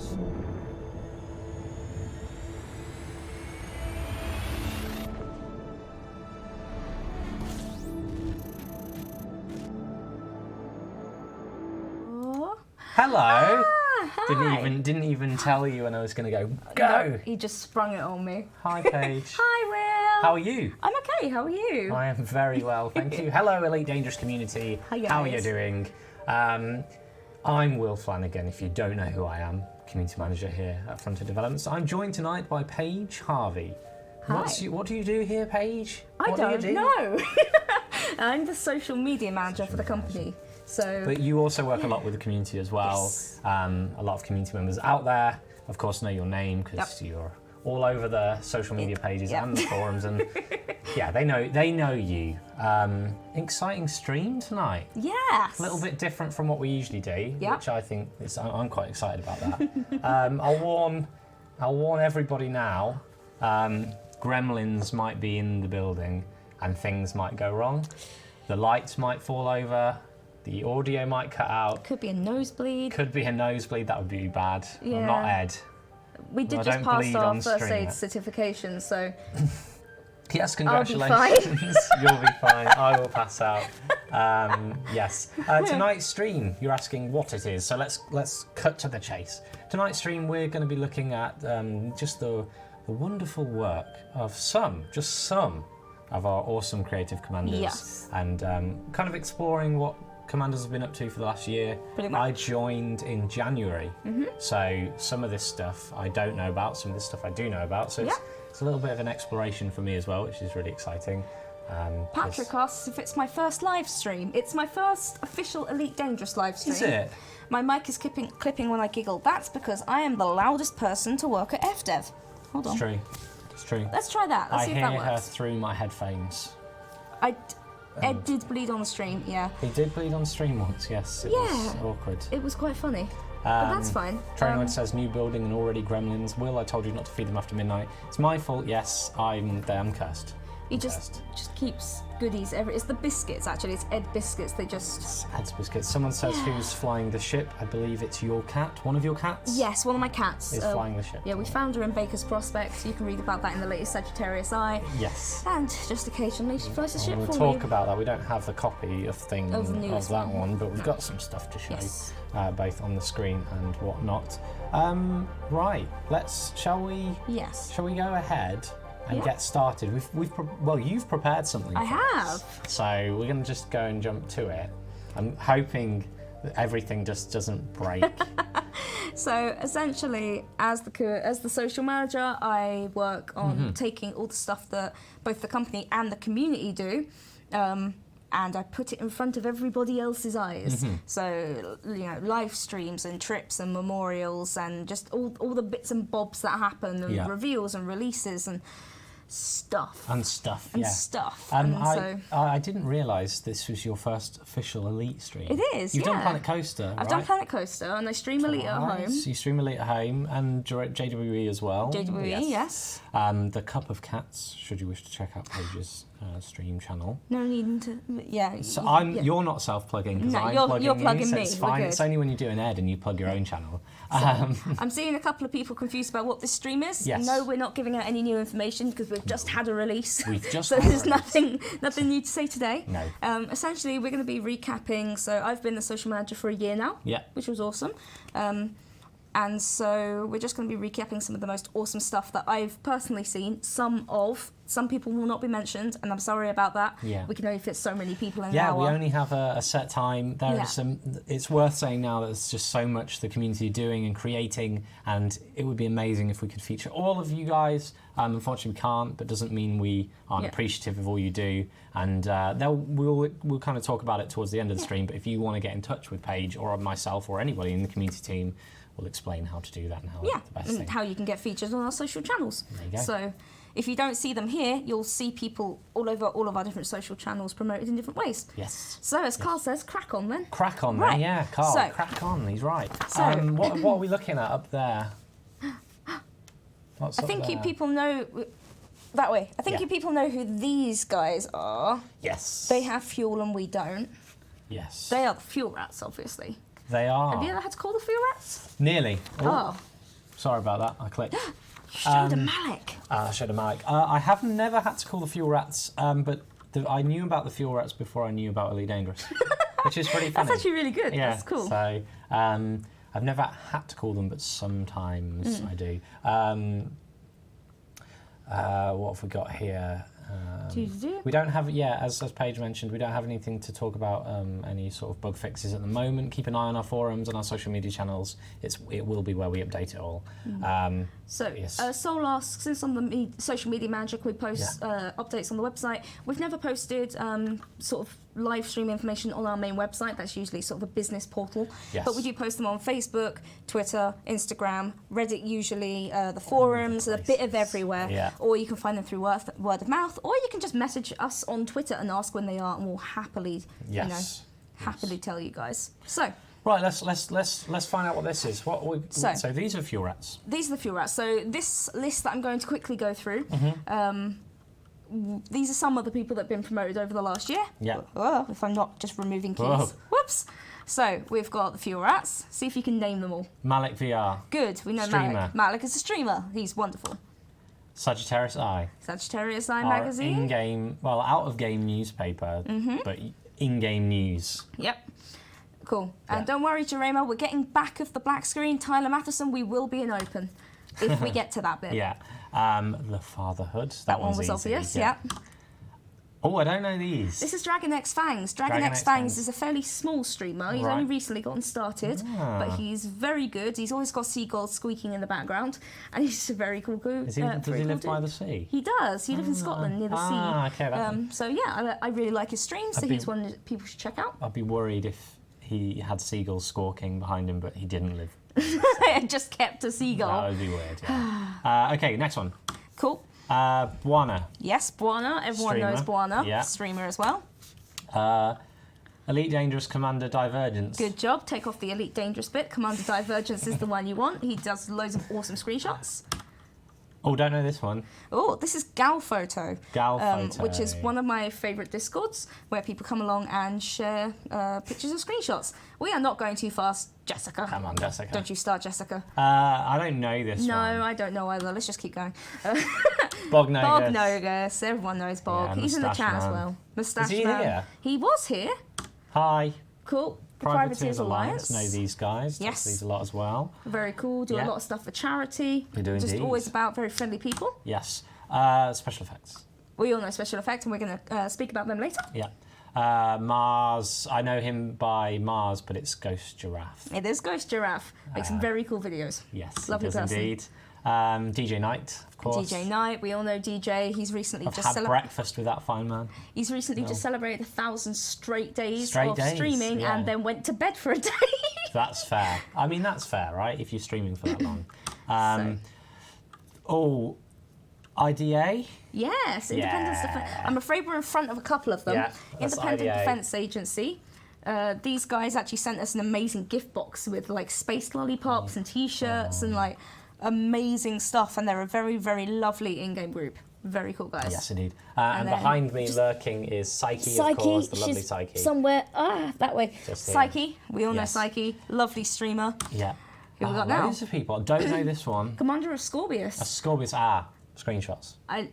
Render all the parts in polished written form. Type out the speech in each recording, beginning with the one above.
Yes. Oh. Hello. Hi. Didn't even tell you when I was going to go. No, he just sprung it on me. Hi, Paige. Hi, Will. How are you? I'm okay. How are you? I am very well, thank you. Hello, Elite Dangerous community. Hi, guys. How are you doing? I'm Will Flanagan, if you don't know who I am, community manager here at Frontier Developments. I'm joined tonight by Paige Harvey. Hi. What do you do here, Paige? I What don't do you do? know. I'm the social media manager for the company. So. But you also work a lot with the community as well. Yes. A lot of community members out there, of course, know your name because you're all over the social media pages and the forums, and yeah, they know you. Exciting stream tonight. Yes. A little bit different from what we usually do, Yep. which I think I'm quite excited about that. I'll warn everybody now. Gremlins might be in the building, and things might go wrong. The lights might fall over. The audio might cut out. Could be a nosebleed. Could be a nosebleed. That would be bad. Yeah. I'm not Ed. We did I just don't pass bleed our on first stream aid yet. certification, so Yes, I'll be congratulations. You'll be fine. I will pass out. Yes. Tonight's stream, you're asking what it is, so let's cut to the chase. Tonight's stream, we're going to be looking at just the wonderful work of just some of our awesome creative commanders, Yes. and kind of exploring what commanders have been up to for the last year. Pretty much. I joined in January, so some of this stuff I don't know about, some of this stuff I do know about, so it's a little bit of an exploration for me as well, which is really exciting. Patrick asks if it's my first live stream. It's my first official Elite Dangerous live stream. Is it? My mic is clipping when I giggle. That's because I am the loudest person to work at FDev. Hold on. It's true. It's true. Let's try that. Let's I see if hear that her works. through my headphones. Ed did bleed on the stream, yeah. He did bleed on stream once, yes. It was awkward. It was quite funny. But that's fine. Trainoid says new building and already gremlins. Will, I told you not to feed them after midnight. It's my fault, yes. I'm cursed. He just keeps goodies. It's the biscuits, actually. It's Ed biscuits. They just... Ed's biscuits. Someone says who's flying the ship. I believe it's your cat. One of your cats? Yes, one of my cats. Is flying the ship. Yeah, we found her in Baker's Prospect. You can read about that in the latest Sagittarius Eye. Yes. And just occasionally she flies the ship We'll for talk me. about that. We don't have the copy of that one, but we've got some stuff to show, both on the screen and whatnot. Right, shall we go ahead and get started? You've prepared something. I have. So we're going to just go and jump to it. I'm hoping that everything just doesn't break. So essentially, as the social manager, I work on taking all the stuff that both the company and the community do, and I put it in front of everybody else's eyes. So live streams and trips and memorials and just all the bits and bobs that happen, and reveals and releases and stuff. I didn't realise this was your first official Elite stream. It is, You've done Planet Coaster, I've done Planet Coaster, and I stream Elite at home. You stream Elite at home, and JWE as well. JWE, yes. The Cup of Cats, should you wish to check out Paige's stream channel. No need to, So you're not self-plugging, because you're plugging you, so me. it's fine. We're It's good. only when you do an Ed and you plug your own channel. I'm seeing a couple of people confused about what this stream is. Yes. No, we're not giving out any new information because we've just had a release. We've just so had a there's release. nothing new to say today. No. Essentially, we're going to be recapping. So I've been the social manager for a year now, which was awesome. And so we're just going to be recapping some of the most awesome stuff that I've personally seen. Some people will not be mentioned, and I'm sorry about that. Yeah. We can only fit so many people in an Yeah, hour. we only have a set time. It's worth saying now that there's just so much the community doing and creating, and it would be amazing if we could feature all of you guys. Unfortunately, we can't, but doesn't mean we aren't appreciative of all you do. And we'll kind of talk about it towards the end of the stream. But if you want to get in touch with Paige or myself or anybody in the community team, we'll explain how to do that and how the best thing. How you can get featured on our social channels. There you go. So if you don't see them here, you'll see people all over all of our different social channels promoted in different ways. Yes. So as Carl says, crack on then. Crack on Right. then, yeah, Carl. So- Crack on, he's right. So- what are we looking at up there? What's I up think you there? people know that way. I think Yeah. you people know who these guys are. Yes. They have fuel and we don't. Yes. They are the fuel rats, obviously. They are. Have you ever had to call the fuel rats? Nearly. Oh. Sorry about that. I clicked. Shoulda Malik. Shoulda Malik. I have never had to call the fuel rats, but I knew about the fuel rats before I knew about Elite Dangerous, which is pretty funny. That's actually really good. Yeah, That's cool. So I've never had to call them, but sometimes I do. What have we got here? We don't have, as Paige mentioned, we don't have anything to talk about any sort of bug fixes at the moment. Keep an eye on our forums and our social media channels. It will be where we update it all. Soul asks, since on the social media manager, we post updates on the website. We've never posted sort of live stream information on our main website. That's usually sort of a business portal. Yes. But we do post them on Facebook, Twitter, Instagram, Reddit usually, the forums, a bit of everywhere. Yeah. Or you can find them through word of mouth, or you can just message us on Twitter and ask when they are, and we'll happily, happily tell you guys. So. Right, let's find out what this is. So these are fuel rats. These are the fuel rats. So this list that I'm going to quickly go through. These are some of the people that have been promoted over the last year. Yeah. If I'm not just removing keys. Whoa. Whoops. So we've got the fuel rats. See if you can name them all. Malik VR. Good. We know Streamer. Malik. Malik is a streamer. He's wonderful. Sagittarius Eye. Sagittarius Eye Our magazine. in-game, well, out-of-game newspaper, but in-game news. Yep. Cool. Yeah. And don't worry, Jerema, we're getting back of the black screen. Tyler Matheson, we will be in open if we get to that bit. Yeah. The Fatherhood. That one was easy. obvious, yeah. Oh, I don't know these. This is Dragon X Fangs. Dragon X Fangs is a fairly small streamer. He's only recently gotten started, but he's very good. He's always got seagulls squeaking in the background, and he's just a very cool dude. Does he live by the sea? He does. He lives in Scotland near the sea. Okay. So yeah, I really like his streams, so he's one that people should check out. I'd be worried if he had seagulls squawking behind him, but he didn't live. Just kept a seagull. That would be weird, yeah. Okay, next one. Cool. Buana. Yes, Buana. Everyone knows Buana. Yeah. Streamer as well. Elite Dangerous Commander Divergence. Good job. Take off the Elite Dangerous bit. Commander Divergence is the one you want. He does loads of awesome screenshots. Oh, don't know this one. Oh, this is Gal Photo. Gal Photo. Which is one of my favourite Discords, where people come along and share pictures and screenshots. We are not going too fast, Jessica. Come on, Jessica. Don't you start, Jessica. I don't know this one. No, I don't know either. Let's just keep going. Bognogus. Bognogus. Everyone knows Bog. Yeah, He's in the chat Moustache as Man. well. Moustache Is he Man. here? He was here. Hi. Cool. The Privateers Alliance. Know these guys. Yes. These a lot as well. Very cool. Do a lot of stuff for charity. We do Just indeed. always about very friendly people. Yes. Special effects. We all know special effects, and we're going to speak about them later. Yeah. Mars. I know him by Mars, but it's Ghost Giraffe. It is Ghost Giraffe. Makes some very cool videos. Yes. Lovely he does person. Indeed. DJ Knight, of course. DJ Knight, we all know DJ. He's recently I've had breakfast with that fine man. He's recently just celebrated 1,000 straight days of days, streaming and then went to bed for a day. That's fair. I mean, that's fair, right? If you're streaming for that long. IDA? Yes, Independence Defense. I'm afraid we're in front of a couple of them. Yeah, Independent IDA. Defense Agency. These guys actually sent us an amazing gift box with like space lollipops and t-shirts and like amazing stuff, and they're a very, very lovely in-game group. Very cool guys. Yes, indeed. And behind me lurking is Psyche, of course, the lovely Psyche. Somewhere, that way. Just here. Psyche, we all know Psyche, lovely streamer. Yeah. Who we got now? Loads of people. Don't know this one. Commander of Scorpius. Scorpius, screenshots. No,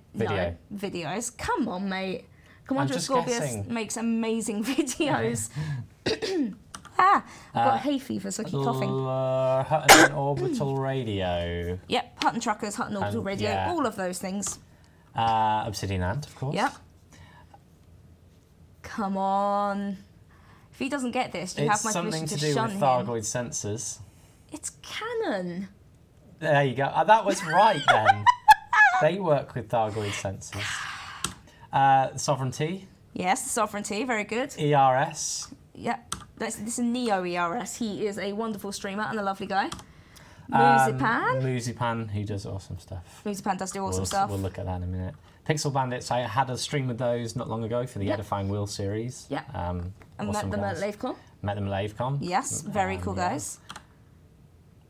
videos. Come on, mate. Commander of Scorpius makes amazing videos. I've got hay fever, so I keep coughing. Hutton Orbital Radio. Yep, Hutton Truckers, Hutton Orbital Radio, all of those things. Obsidian Ant, of course. Yep. Come on. If he doesn't get this, you have my permission to shun him. It's something to do with Thargoid sensors. It's canon. There you go. That was right then. They work with Thargoid sensors. Sovereignty. Yes, Sovereignty, very good. ERS. Yep. This is Neo ERS. He is a wonderful streamer and a lovely guy. Musipan, who does awesome stuff. Musipan does do awesome stuff. We'll look at that in a minute. Pixel Bandits, I had a stream with those not long ago for the Edifying Wheel series. Yeah. And met them at LaveCon. Met them at LaveCon. Yes, very cool guys.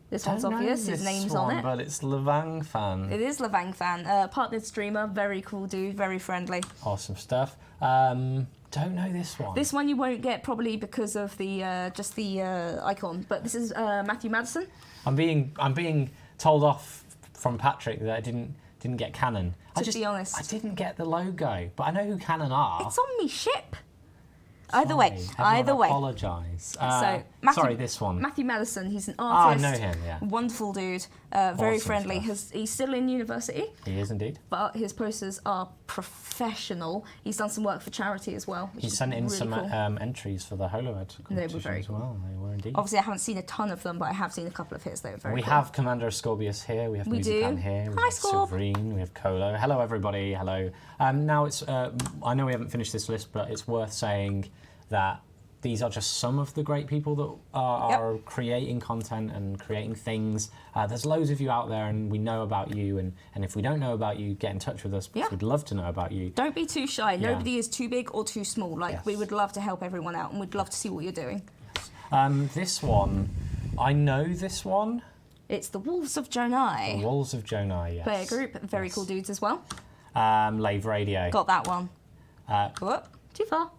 This one's obvious, his name's on it. But it's Levang Fan. It is Levang Fan. Partnered streamer, very cool dude, very friendly. Awesome stuff. Don't know this one. This one you won't get probably because of the just the icon, but this is Matthew Madison. I'm being told off from Patrick that I didn't get Canon. To be honest, I didn't get the logo, but I know who Canon are. it's on me ship. Sorry, Either way. Apologise. So, Matthew, sorry, this one. Matthew Madison, he's an artist. I know him, yeah. Wonderful dude, very Awesome friendly. stuff. He's still in university, He is indeed. but his posters are professional. He's done some work for charity as well. He sent in really some cool. Entries for the HoloEd competition very as well. They were indeed. Obviously, I haven't seen a ton of them, but I have seen a couple of his. They were very We cool. have Commander Scorpius here, we have We Musipan do. here, we Hi, have Scorp. Severine, we have Colo. Hello everybody, hello. Now it's, I know we haven't finished this list, but it's worth saying that these are just some of the great people that are creating content and creating things. There's loads of you out there and we know about you, and if we don't know about you, get in touch with us because we'd love to know about you. Don't be too shy. Yeah. Nobody is too big or too small. Like, we would love to help everyone out and we'd love to see what you're doing. This one, I know this one. It's the Wolves of Jonai. The Wolves of Jonai, yes. Player group, very cool dudes as well. Lave Radio. Got that one. Whoop, too far.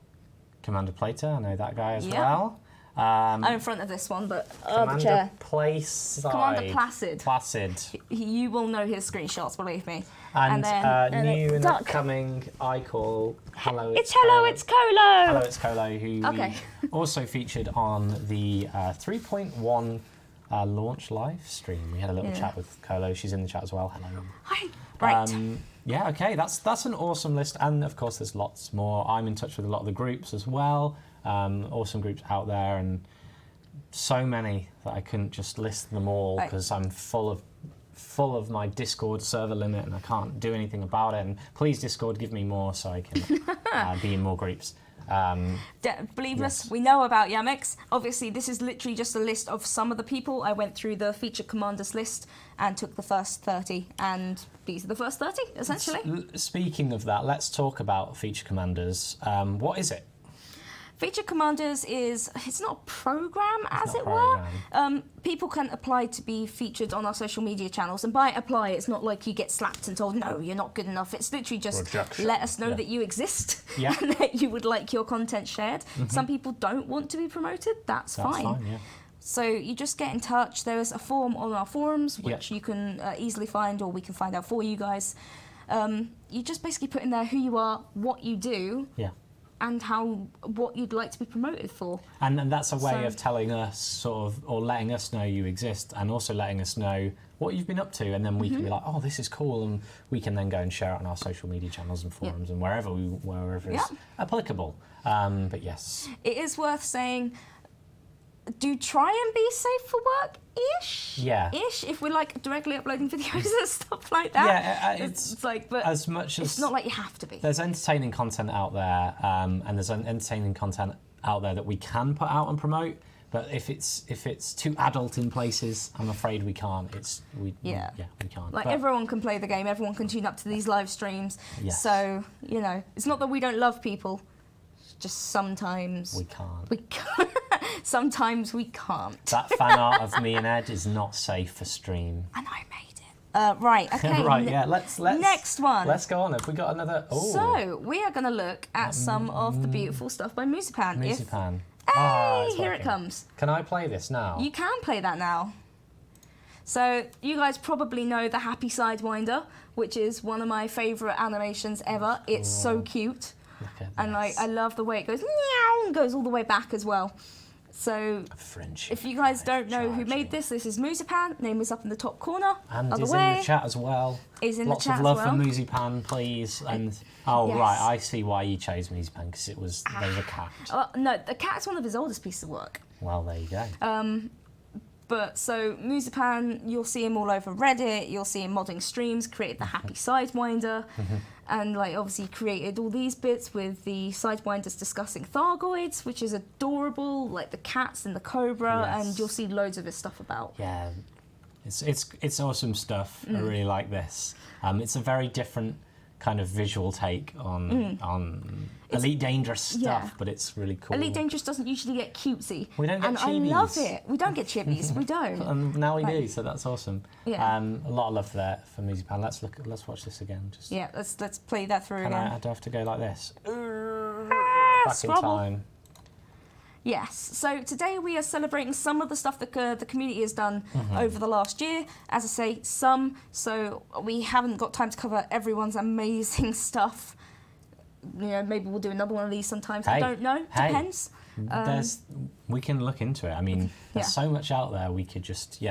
Commander Plater, I know that guy as Yeah. well. I'm in front of this one, but the Commander chair. Placid. Commander Placid. Placid. You will know his screenshots, believe me. And, new and Duck. upcoming icon. Hello, It's Colo. Hello, it's Colo, who Okay. we also featured on the 3.1 launch live stream. We had a little chat with Colo. She's in the chat as well. Hello. Hi. Right. Yeah, okay, that's an awesome list, and of course there's lots more. I'm in touch with a lot of the groups as well. Awesome groups out there, and so many that I couldn't just list them all because I'm full of my Discord server limit and I can't do anything about it. And please, Discord, give me more so I can be in more groups. Believe us, we know about Yamix. Obviously, this is literally just a list of some of the people. I went through the featured commanders list and took the first 30, and these are the first 30, essentially. Speaking of that, let's talk about feature commanders. What is it? Featured Commanders it's not a program, as it program. were. People can apply to be featured on our social media channels, and by apply, it's not like you get slapped and told, no, you're not good enough. It's literally just Rejection. let us know that you exist Yeah. and that you would like your content shared. Some people don't want to be promoted, that's fine. Yeah. So you just get in touch. There is a form on our forums, which you can easily find, or we can find out for you guys. You just basically put in there who you are, what you do, and what you'd like to be promoted for. And that's a way of telling us sort of, or letting us know you exist, and also letting us know what you've been up to, and then we can be like, oh, this is cool, and we can then go and share it on our social media channels and forums and wherever it's applicable. But yes. It is worth saying, do try and be safe for work-ish. Yeah. Ish, if we're like directly uploading videos and stuff like that. Yeah, it's like, but as much as it's not like you have to be. There's entertaining content out there, and there's entertaining content out there that we can put out and promote. But if it's too adult in places, I'm afraid we can't. We can't. Like, but everyone can play the game. Everyone can tune up to these live streams. Yes. So it's not that we don't love people. Just sometimes we can't. We can't. Sometimes we can't. That fan art of me and Ed is not safe for stream. And I made it. Right. Okay. Right. Yeah. Let's next one. Let's go on. Have we got another? Oh. So we are going to look at some of the beautiful stuff by Musipan. Musipan. Hey, it's here it working. comes. Can I play this now? You can play that now. So you guys probably know the Happy Sidewinder, which is one of my favourite animations ever. It's so cute. Look at And this. I love the way it goes meow and goes all the way back as well. So if you guys don't know who made this is Musipan. Name is up in the top corner. And Other he's way. in the chat as well. Is in Lots the chat of love as well. for Musipan, please. And Yes. right, I see why you chose Musipan, because there was a cat. No, the cat's one of his oldest pieces of work. Well, there you go. But so Musipan, you'll see him all over Reddit. You'll see him modding streams. Created the Happy Sidewinder, and like obviously created all these bits with the Sidewinders discussing Thargoids, which is adorable, like the cats and the cobra, Yes. and you'll see loads of his stuff about. Yeah, it's awesome stuff. I really like this. It's a very different kind of visual take on Elite Dangerous stuff, but it's really cool. Elite Dangerous doesn't usually get cutesy. We don't get and chibis. I love it. We don't get chibis. We don't. And now we do, so that's awesome. Yeah. A lot of love there for Musipan. Let's watch this again. Just Yeah, let's play that through can again. I do I have to go like this? Back in Scrabble. time. Yes, so today we are celebrating some of the stuff that the community has done over the last year. As I say, some, so we haven't got time to cover everyone's amazing stuff. You know, maybe we'll do another one of these sometimes. I don't know, depends. We can look into it. I mean, there's so much out there. We could just,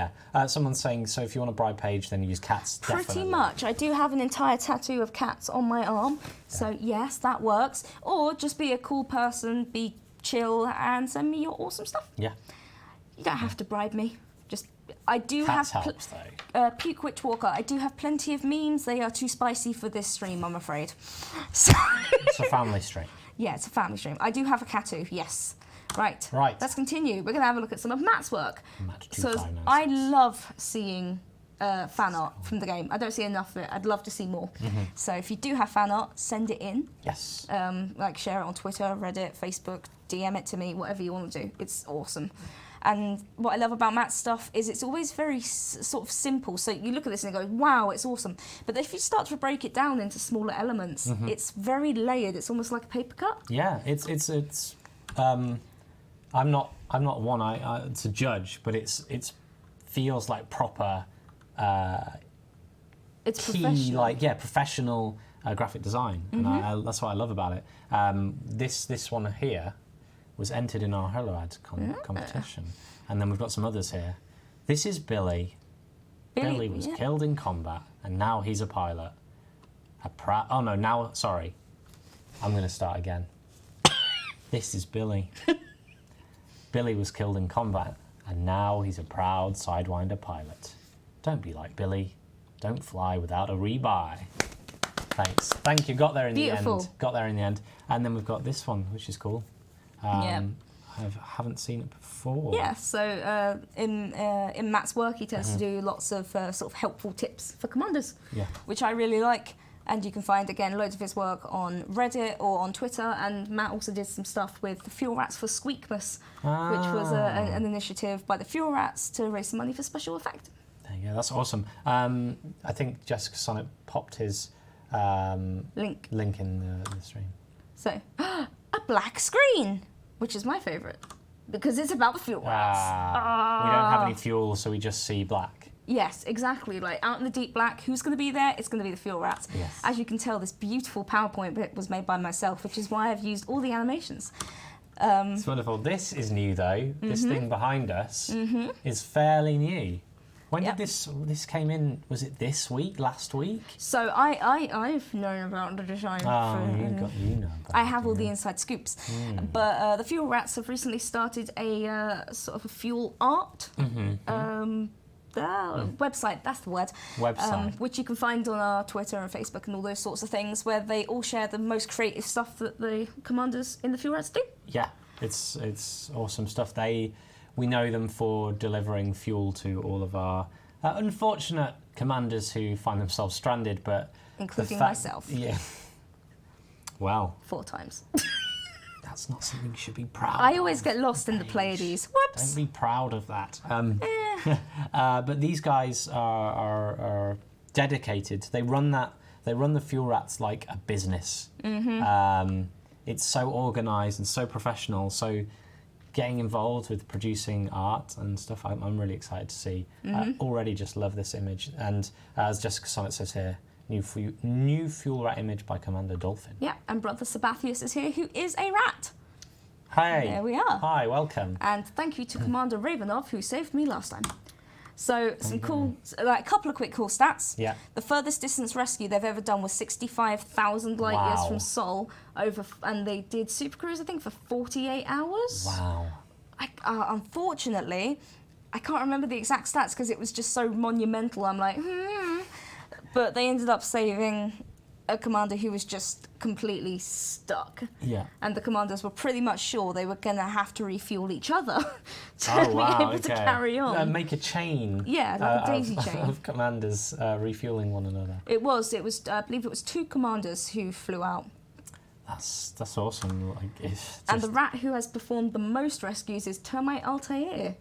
someone's saying, so if you want to bribe Paige, then use cats. Pretty Definitely. much. I do have an entire tattoo of cats on my arm, so yes, that works. Or just be a cool person, be chill, and send me your awesome stuff. Yeah. You don't have to bribe me. Just, I do Cats have helps, though. Puke Witch Walker. I do have plenty of memes. They are too spicy for this stream, I'm afraid. So It's a family stream. yeah, it's a family stream. I do have a tattoo, yes. Right. Right. Let's continue. We're going to have a look at some of Matt's work. Matt So 2596. I love seeing fan art from the game. I don't see enough of it. I'd love to see more. So if you do have fan art, send it in. Yes. Like share it on Twitter, Reddit, Facebook, DM it to me, whatever you want to do. It's awesome. And what I love about Matt's stuff is it's always very sort of simple. So you look at this and you go, wow, it's awesome. But if you start to break it down into smaller elements, it's very layered. It's almost like a paper cut. Yeah, it's I'm not one to judge, but it feels like proper It's key, professional. professional graphic design, and that's what I love about it. This one here was entered in our HoloAd competition, and then we've got some others here. This is Billy. Billy was killed in combat, and now he's a pilot. Sorry. I'm going to start again. This is Billy. Billy was killed in combat, and now he's a proud Sidewinder pilot. Don't be like Billy. Don't fly without a rebuy. Thanks. Thank you. Got there in the end. And then we've got this one, which is cool. I haven't seen it before. Yeah, so in Matt's work, he tends to do lots of sort of helpful tips for commanders, which I really like. And you can find, again, loads of his work on Reddit or on Twitter. And Matt also did some stuff with the Fuel Rats for Squeakmas, which was an initiative by the Fuel Rats to raise some money for special effect. There you go. That's awesome. I think Jessica Sonnet popped his link in the stream. So, a black screen, which is my favourite, because it's about the Fuel Rats. We don't have any fuel, so we just see black. Yes, exactly. Like out in the deep black, who's going to be there? It's going to be the Fuel Rats. Yes. As you can tell, this beautiful PowerPoint bit was made by myself, which is why I've used all the animations. It's wonderful. This is new, though. This thing behind us is fairly new. When did this came in? Was it this week? Last week? So I've known about the design. You know. I have all the inside scoops. But the Fuel Rats have recently started a sort of a fuel art. Website, that's the word. Website. Which you can find on our Twitter and Facebook and all those sorts of things, where they all share the most creative stuff that the commanders in the Fuel Rats do. Yeah, it's awesome stuff. We know them for delivering fuel to all of our unfortunate commanders who find themselves stranded, but including myself. Yeah. Well. 4 times. That's not something you should be proud of. I always get lost in the Pleiades. Whoops. Don't be proud of that. But these guys are dedicated. They run the Fuel Rats like a business. It's so organised and so professional. So getting involved with producing art and stuff, I'm really excited to see. I already just love this image. And as Jessica Sonnet says here, new Fuel Rat image by Commander Dolphin. Yeah, and Brother Sabathius is here, who is a rat. Hi. There we are. Hi, welcome. And thank you to Commander Ravenov, who saved me last time. So some cool, like a couple of quick cool stats. Yeah. The furthest distance rescue they've ever done was 65,000 light years from Sol, and they did Supercruise, I think, for 48 hours. Wow. Unfortunately, I can't remember the exact stats because it was just so monumental. I'm like, But they ended up saving a commander who was just completely stuck. Yeah. And the commanders were pretty much sure they were going to have to refuel each other to be able to carry on. Make a chain. Yeah, like a daisy chain. Of commanders refueling one another. It was, I believe it was 2 commanders who flew out. That's awesome. And the rat who has performed the most rescues is Termite Altair.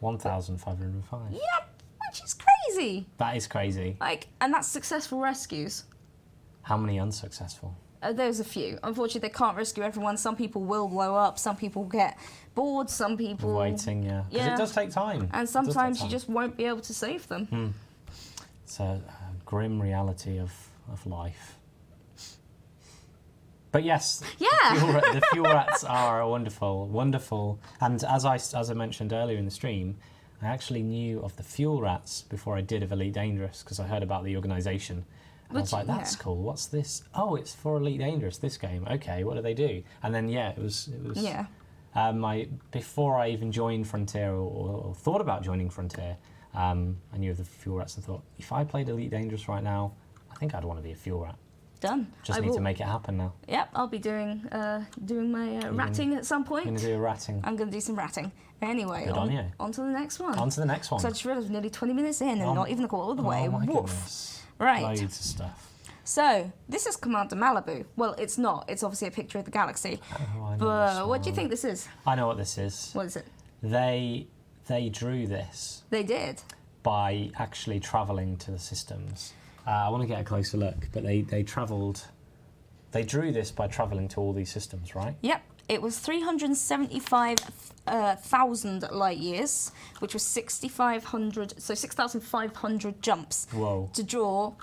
1,505. Yep, which is crazy. That is crazy. And that's successful rescues. How many unsuccessful? There's a few. Unfortunately, they can't rescue everyone. Some people will blow up. Some people get bored. Some people... Waiting, yeah. Because it does take time. And sometimes you just won't be able to save them. It's a grim reality of life. But yes, the fuel rats are wonderful, wonderful. And as I mentioned earlier in the stream, I actually knew of the fuel rats before I did of Elite Dangerous because I heard about the organisation. And I was like, that's cool. What's this? Oh, it's for Elite Dangerous, this game. Okay, what do they do? And then, it was. Yeah. Before I even joined Frontier or thought about joining Frontier, I knew of the fuel rats and thought, if I played Elite Dangerous right now, I think I'd want to be a fuel rat. Done. Just need to make it happen now. Yep, I'll be doing my ratting at some point. You're going to do a ratting. I'm going to do some ratting. Anyway, Good on you. On to the next one. On to the next one. So I just realised we're nearly 20 minutes in and not even a quarter of the way. Oh my Woof. goodness. Right. Loads of stuff. So, this is Commander Malibu. Well, it's not. It's obviously a picture of the galaxy. Oh, I know But what do you think this is? I know what this is. What is it? They drew this They did. by actually travelling to the systems. I want to get a closer look, but they drew this by travelling to all these systems, right? Yep. It was 375,000 light years, which was 6,500 jumps to draw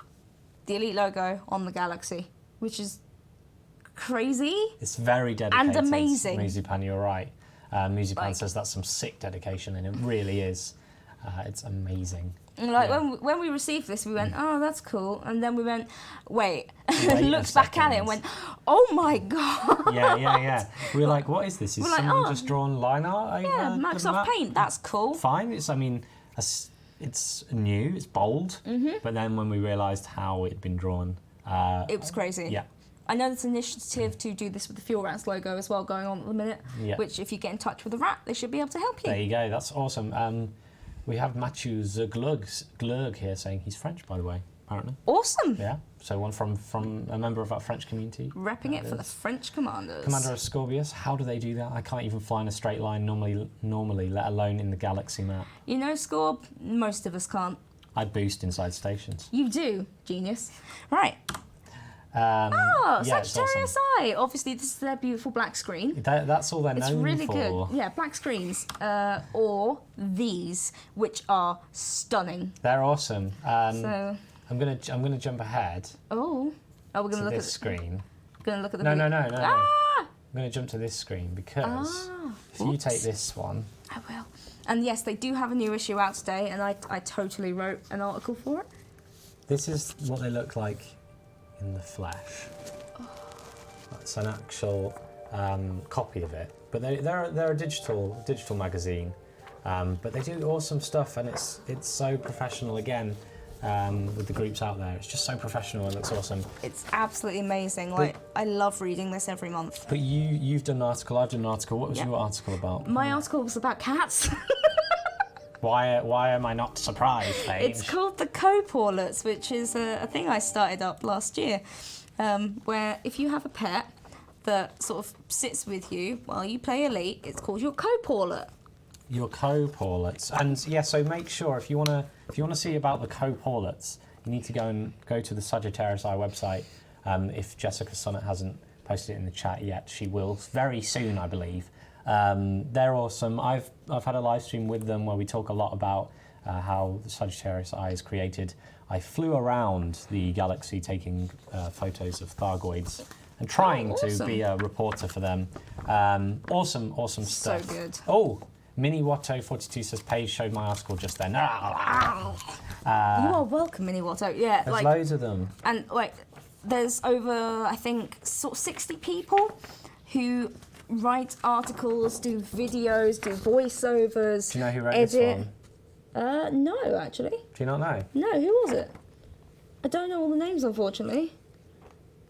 the Elite logo on the galaxy, which is crazy. It's very dedicated. And amazing. Muzipan, you're right. Muzipan says that's some sick dedication, and it really is. It's amazing. When we received this, we went, oh, that's cool. And then we went, wait looked back at it and went, oh my God. Yeah. We were like, what is this? Is someone just drawn line art over Microsoft Paint, that's cool. Fine. It's new, it's bold. But then when we realised how it'd been drawn... it was crazy. Yeah. I know there's an initiative to do this with the Fuel Rats logo as well going on at the minute, which if you get in touch with the rat, they should be able to help you. There you go, that's awesome. We have Mathieu Glurg here saying he's French, by the way, apparently. Awesome. Yeah, so one from a member of our French community. Repping it for the French commanders. Commander of Scorpius, how do they do that? I can't even fly in a straight line normally, let alone in the galaxy map. You know, Scorb, most of us can't. I boost inside stations. You do, genius. Right. Sagittarius awesome. Eye. Obviously, this is their beautiful black screen. That's all they're known for. It's really good. Yeah, black screens. Or these, which are stunning. They're awesome. So I'm gonna jump ahead. We're gonna look at this screen. Gonna look at the. No. Ah! I'm gonna jump to this screen because if you take this one. I will. And yes, they do have a new issue out today, and I totally wrote an article for it. This is what they look like in the flesh. That's an actual copy of it, but they're a digital magazine, but they do awesome stuff, and it's so professional again. With the groups out there, it's just so professional and looks awesome. It's absolutely amazing. I love reading this every month. But you've done an article, I've done an article. What was your article about? My article was about cats. Why am I not surprised, Paige? It's called the Co-Paulets, which is a thing I started up last year, where if you have a pet that sort of sits with you while you play Elite, it's called your Co-Paulet. Your Co-Paulets, and so make sure if you want to see about the Co-Paulets, you need to go to the Sagittarius Eye website. If Jessica Sonnet hasn't posted it in the chat yet, she will very soon, I believe. They're awesome. I've had a live stream with them where we talk a lot about how the Sagittarius Eye is created. I flew around the galaxy taking photos of Thargoids and trying to be a reporter for them. Awesome stuff. So good. Oh, Mini Watto 42 says Paige showed my article just then. You are welcome, Mini Watto. Yeah, there's loads of them. And there's over, I think, sort of 60 people who write articles, do videos, do voiceovers. Do you know who wrote edit. this one? No, actually. Do you not know? No, who was it? I don't know all the names, unfortunately.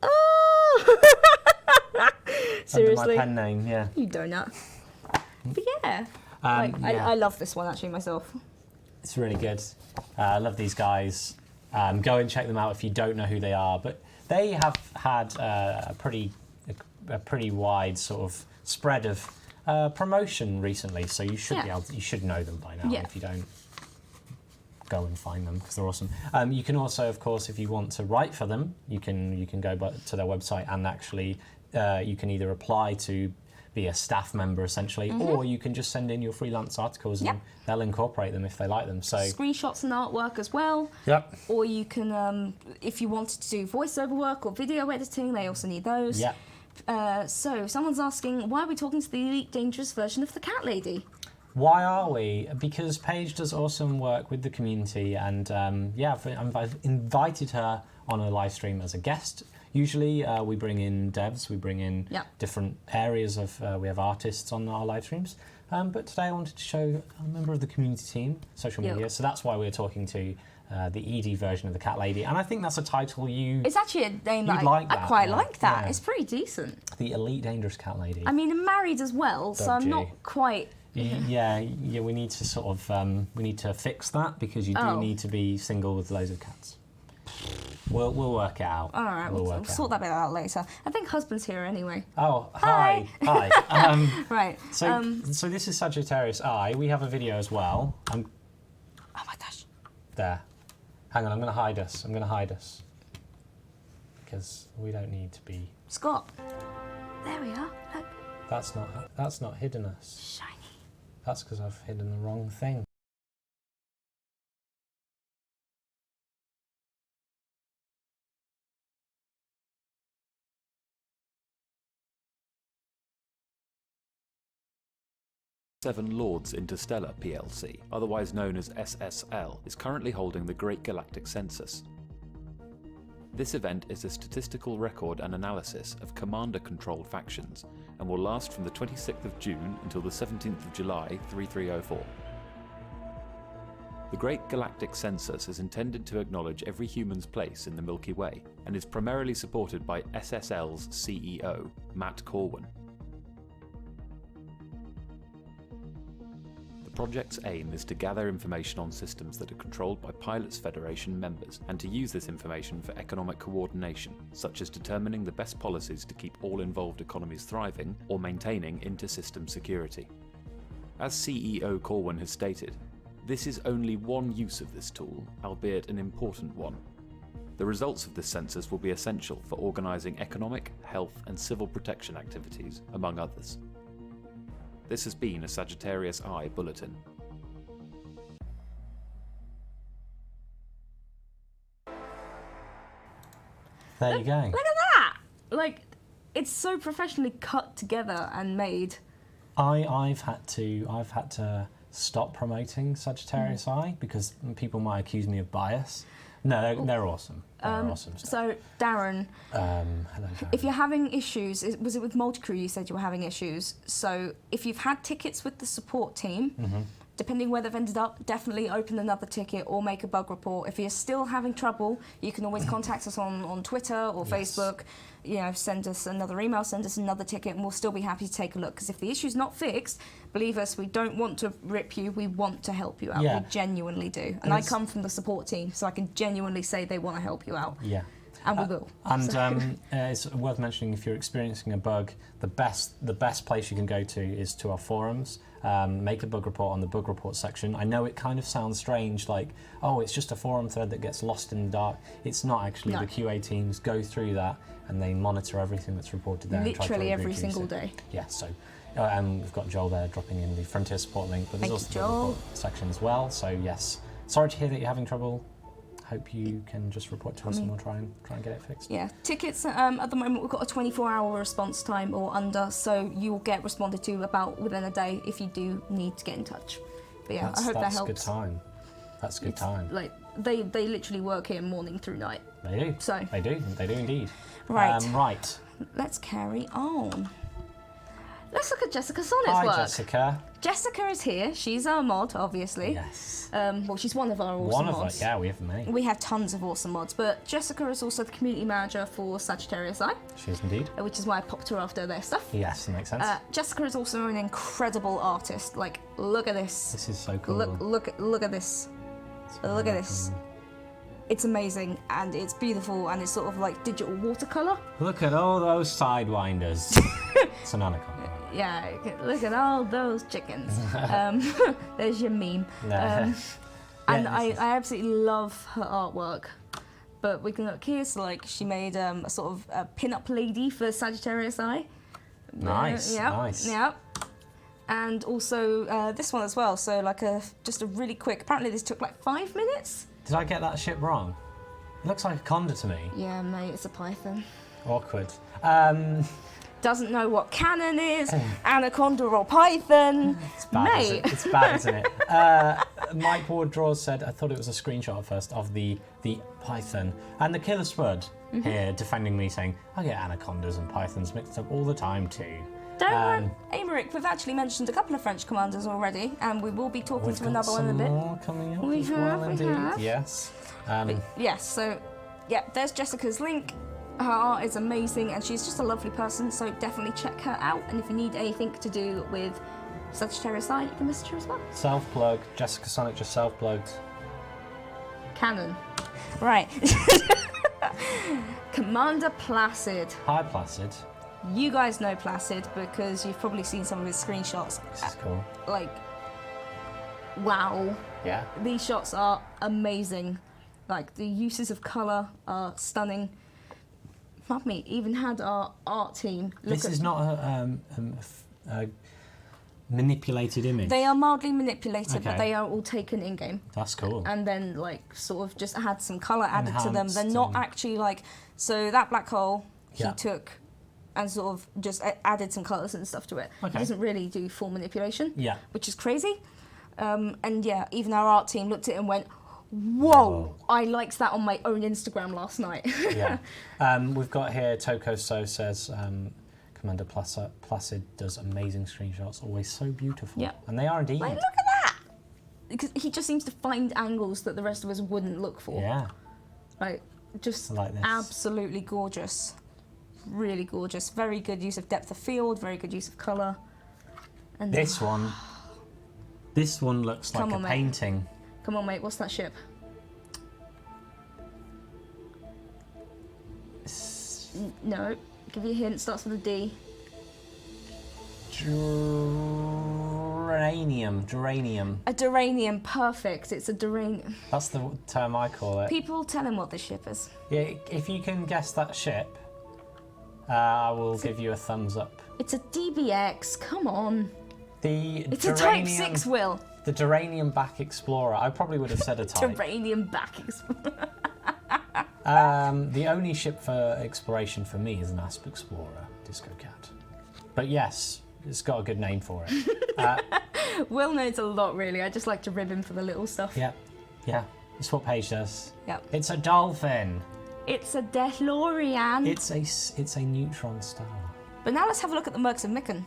Oh! Seriously? Under my pen name, yeah. You donut. But yeah. I love this one actually myself. It's really good. I love these guys. Go and check them out if you don't know who they are. But they have had a pretty wide sort of spread of promotion recently. So you should be able to, you should know them by now if you don't. go and find them because they're awesome. You can also, of course, if you want to write for them, you can go to their website and actually you can either apply to be a staff member essentially, or you can just send in your freelance articles and they'll incorporate them if they like them. So screenshots and artwork as well. Yep. Or you can, if you wanted to do voiceover work or video editing, they also need those. Yep. So someone's asking, why are we talking to the Elite Dangerous version of the Cat Lady? Why are we? Because Paige does awesome work with the community, and I've invited her on a live stream as a guest. Usually we bring in devs, we bring in different areas of, we have artists on our live streams. But today I wanted to show a member of the community team, social media, so that's why we're talking to the ED version of the Cat Lady. And I think that's a title It's actually a name that I quite like that. Yeah. It's pretty decent. The Elite Dangerous Cat Lady. I mean, I'm married as well, so I'm not quite... Yeah, we need to sort of, we need to fix that because you do need to be single with loads of cats. We'll work it out. All right, we'll sort that bit out later. I think husband's here anyway. Oh, hi. Right. So this is Sagittarius Eye. We have a video as well. Oh my gosh. There. Hang on, I'm going to hide us. Because we don't need to be... Scott. There we are. Look. That's not hidden us. Shiny. That's because I've hidden the wrong thing. Seven Lords Interstellar plc, otherwise known as SSL, is currently holding the Great Galactic Census. This event is a statistical record and analysis of commander-controlled factions and will last from the 26th of June until the 17th of July 3304. The Great Galactic Census is intended to acknowledge every human's place in the Milky Way and is primarily supported by SSL's CEO, Matt Corwin. The project's aim is to gather information on systems that are controlled by Pilots Federation members and to use this information for economic coordination, such as determining the best policies to keep all involved economies thriving or maintaining inter-system security. As CEO Corwin has stated, this is only one use of this tool, albeit an important one. The results of this census will be essential for organising economic, health and civil protection activities, among others. This has been a Sagittarius Eye Bulletin. There you go. Look at that! Like, it's so professionally cut together and made. I've had to stop promoting Sagittarius Eye because people might accuse me of bias. No, they're awesome. They're awesome stuff. So, Darren, hello, Darren. If you're having issues, was it with Multicrew you said you were having issues? So, if you've had tickets with the support team, depending where they've ended up, definitely open another ticket or make a bug report. If you're still having trouble, you can always contact us on Twitter or Facebook. You know, send us another email, send us another ticket, and we'll still be happy to take a look. Because if the issue's not fixed, believe us, we don't want to rip you. We want to help you out. Yeah. We genuinely do. And I come from the support team, so I can genuinely say they want to help you out. Yeah. And we will. And it's worth mentioning, if you're experiencing a bug, the best place you can go to is to our forums. Make a bug report on the bug report section. I know it kind of sounds strange, like, oh, it's just a forum thread that gets lost in the dark. It's not actually. No. The QA teams go through that and they monitor everything that's reported there. Literally every single day. Yeah, so we've got Joel there dropping in the Frontier support link, but there's also the bug report section as well. So yes, sorry to hear that you're having trouble. Hope you can just report to us and we'll try and get it fixed. Yeah, tickets at the moment we've got a 24-hour response time or under, so you'll get responded to about within a day if you do need to get in touch. But yeah, I hope that helps. That's good time. That's good time. Like they literally work here morning through night. They do. So they do indeed. Right. Right. Let's carry on. Let's look at Jessica Sonnet's work. Hi, Jessica. Jessica is here. She's our mod, obviously. Yes. Well, she's one of our awesome mods. Yeah, we have many. We have tons of awesome mods, but Jessica is also the community manager for Sagittarius Eye. She is indeed. Which is why I popped her after their stuff. Yes, that makes sense. Jessica is also an incredible artist. Like, look at this. This is so cool. Look at this. Look at this. Cool. It's amazing and it's beautiful and it's sort of like digital watercolor. Look at all those sidewinders. It's an anaconda. Yeah, look at all those chickens. There's your meme. And I absolutely love her artwork. But we can look here, so like she made a sort of a pin-up lady for Sagittarius Eye. Nice, nice. Yeah. And also this one as well, so like just a really quick, apparently this took like 5 minutes. Did I get that ship wrong? It looks like a conda to me. Yeah, mate, it's a python. Awkward. Doesn't know what cannon is, anaconda or python. It's bad, mate. It's bad, isn't it? Mike Ward Draws said, I thought it was a screenshot at first of the python. And the killer spud here defending me, saying, I get anacondas and pythons mixed up all the time too. Don't worry, Aymeric, we've actually mentioned a couple of French commanders already, and we will be talking to another one in a bit. More coming up We as have, well, we indeed. have. Yes. Yes, so yeah, there's Jessica's link. Her art is amazing, and she's just a lovely person, so definitely check her out. And if you need anything to do with Sagittarius Eye, you can message her as well. Self-plug. Jessica Sonic just self-plugged. Canon. Right. Commander Placid. Hi, Placid. You guys know Placid because you've probably seen some of his screenshots. This is cool. Like, wow. Yeah. These shots are amazing. Like, the uses of colour are stunning. Mummy even had our art team look This at... is not a manipulated image. They are mildly manipulated, but Okay. they are all taken in-game. That's cool. And then, like, sort of just had some colour added to them. They're Enhanced not and- actually, like... So that black hole, he Yeah. took and sort of just added some colours and stuff to it. Okay. He doesn't really do full manipulation, Yeah. which is crazy. And yeah, even our art team looked at it and went, whoa, I liked that on my own Instagram last night. Yeah. We've got here, Toko So says, Commander Placid does amazing screenshots, always so beautiful. Yeah. And they are indeed. Like, look at that! Because he just seems to find angles that the rest of us wouldn't look for. Yeah. Like, just I like this. absolutely gorgeous. Really gorgeous. Very good use of depth of field, very good use of colour. And This one looks like Come a on, mate. painting. Come on, mate, what's that ship? No, give you a hint, starts with a D. Geranium. A Duranium, perfect. It's a Duranium. That's the term I call it. People tell him what this ship is. Yeah, if you can guess that ship, I will give you a thumbs up. It's a DBX, come on. It's a Type 6, Will. The Duranium Back Explorer. I probably would have said a type. Duranium back Explorer. The only ship for exploration for me is an Asp Explorer, Disco Cat. But yes, it's got a good name for it. Will knows a lot, really. I just like to rib him for the little stuff. Yeah, it's what Paige does. Yeah. It's a dolphin. It's a DeLorean. It's a neutron star. But now let's have a look at the Mercs of Mikan.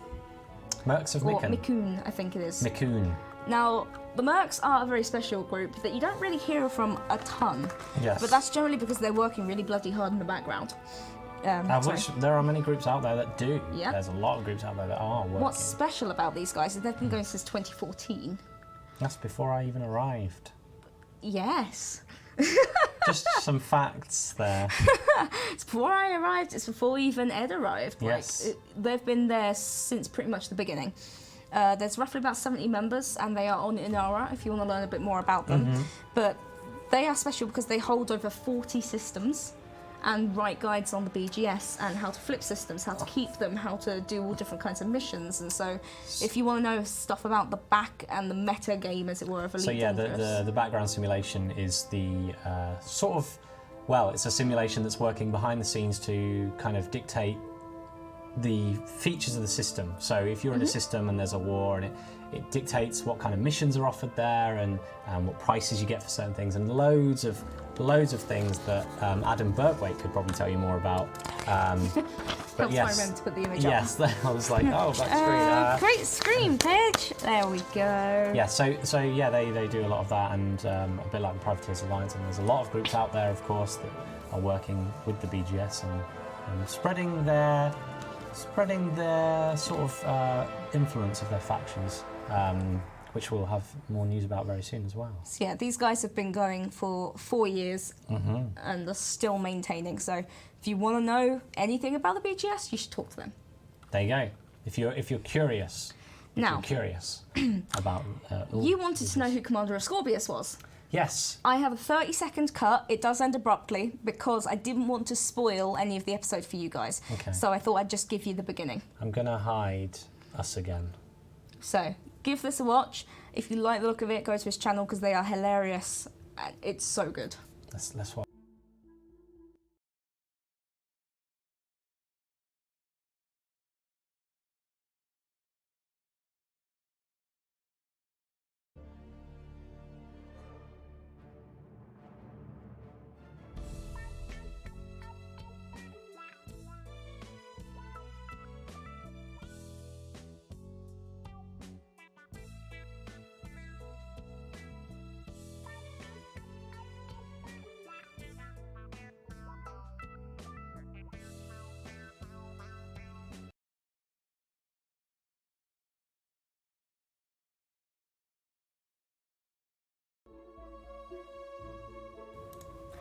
Mercs of Or Mikan. Mikun, I think it is. Mikun. Now, the Mercs are a very special group that you don't really hear from a ton. Yes. But that's generally because they're working really bloody hard in the background. Sorry. Which there are many groups out there that do. Yeah. There's a lot of groups out there that are working. What's special about these guys is they've been going since 2014. That's before I even arrived. Yes. Just some facts there. It's before I arrived, it's before even Ed arrived. Yes. Like, they've been there since pretty much the beginning. There's roughly about 70 members, and they are on Inara if you want to learn a bit more about them. But they are special because they hold over 40 systems and write guides on the BGS and how to flip systems, how to keep them, how to do all different kinds of missions. And so if you want to know stuff about the back and the meta game, as it were, of Elite So yeah, Dangerous. the background simulation is the sort of, well, it's a simulation that's working behind the scenes to kind of dictate the features of the system. So if you're in a system and there's a war, and it dictates what kind of missions are offered there and what prices you get for certain things, and loads of things that Adam Burkwait could probably tell you more about. But Helps I remember to put the image up. yes, I was like, oh, back screen. Great screen, Paige. There we go. Yeah, so yeah, they do a lot of that, and a bit like the Privateers Alliance, and there's a lot of groups out there, of course, that are working with the BGS and spreading their sort of influence of their factions, which we'll have more news about very soon as well. So yeah, these guys have been going for 4 years and are still maintaining. So if you want to know anything about the BGS, you should talk to them. There you go. If you're curious, Now, about you wanted to know who Commander of Scorpius was. Yes. I have a 30-second cut. It does end abruptly because I didn't want to spoil any of the episode for you guys. Okay. So I thought I'd just give you the beginning. I'm going to hide us again. So give this a watch. If you like the look of it, go to his channel because they are hilarious. It's so good. Let's watch.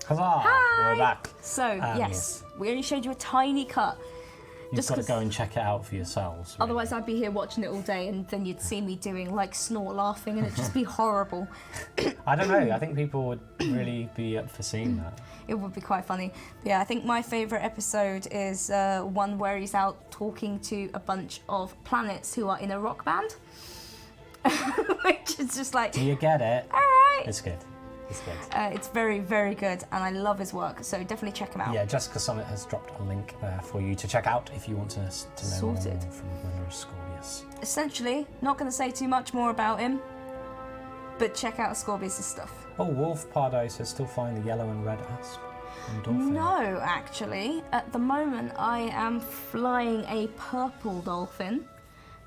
Huzzah! Hi! We're back. So, yes, we only showed you a tiny cut. You've got to go and check it out for yourselves. Really. Otherwise, I'd be here watching it all day, and then you'd see me doing like snort laughing, and it'd just be horrible. I don't know. I think people would really be up for seeing that. It would be quite funny. But yeah, I think my favourite episode is one where he's out talking to a bunch of planets who are in a rock band. Which is just like... Do you get it? All right. It's good. It's good. It's very, very good, and I love his work, so definitely check him out. Yeah, Jessica Summit has dropped a link there for you to check out if you want to know Sorted. more from Winner's Scorpius. Essentially, not going to say too much more about him, but check out Scorpius' stuff. Oh, Wolf Pardo says still find the yellow and red asp and dolphin. No, actually. At the moment, I am flying a purple dolphin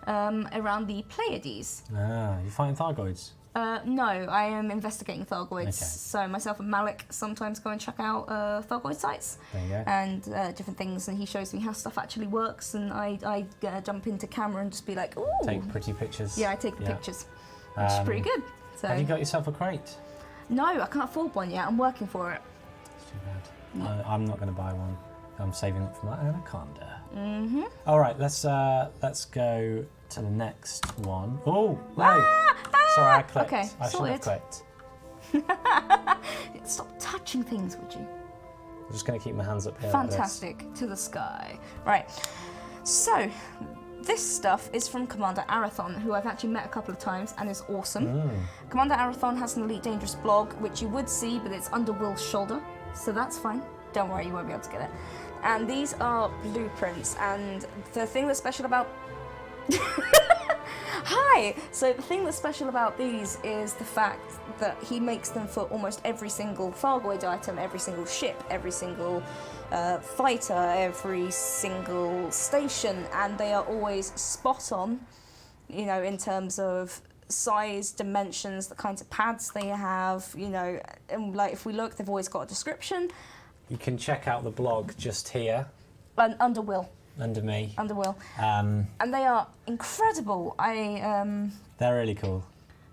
around the Pleiades. Ah, you find Thargoids? No, I am investigating Thargoids. Okay. So myself and Malik sometimes go and check out Thargoid sites There you go. and different things, and he shows me how stuff actually works, and I jump into camera and just be like, ooh. Take pretty pictures. Yeah, I take the pictures, which is pretty good. So Have you got yourself a crate? No, I can't afford one yet. I'm working for it. It's too bad. I'm not going to buy one. I'm saving up for my anaconda. Mm-hmm. All right, let's go to the next one. Oh, no. Sorry, I clicked. Okay, I shouldn't have sorted. clicked. Stop touching things, would you? I'm just going to keep my hands up here. Fantastic. To the sky. Right. So, this stuff is from Commander Arathon, who I've actually met a couple of times and is awesome. Commander Arathon has an Elite Dangerous blog, which you would see, but it's under Will's shoulder, so that's fine. Don't worry, you won't be able to get it. And these are blueprints, and the thing that's special about... Hi! So the thing that's special about these is the fact that he makes them for almost every single Thargoid item, every single ship, every single fighter, every single station, and they are always spot on, you know, in terms of size, dimensions, the kinds of pads they have, you know, and like if we look, they've always got a description. You can check out the blog just here. And under Will. Under me. Under Will. And they are incredible. They're really cool.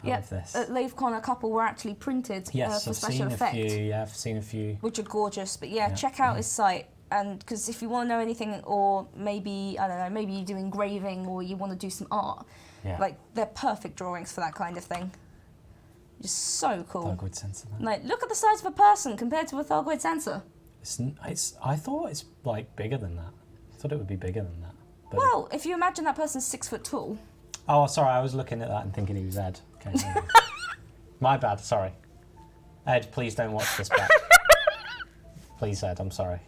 I love this. At LaveCon, a couple were actually printed Yes, for I've special seen effect. a few. Yeah, I've seen a few. Which are gorgeous. But yeah, check out his site. And because if you want to know anything, or maybe, I don't know, maybe you do engraving or you want to do some art, like they're perfect drawings for that kind of thing. Just so cool. Thargoid sensor. Like, look at the size of a person compared to a Thargoid sensor. I thought it's like bigger than that. I thought it would be bigger than that. But Well, if you imagine that person's 6 foot tall. Oh, sorry, I was looking at that and thinking he was Ed. Okay, my bad, sorry. Ed, please don't watch this back. Please, Ed, I'm sorry.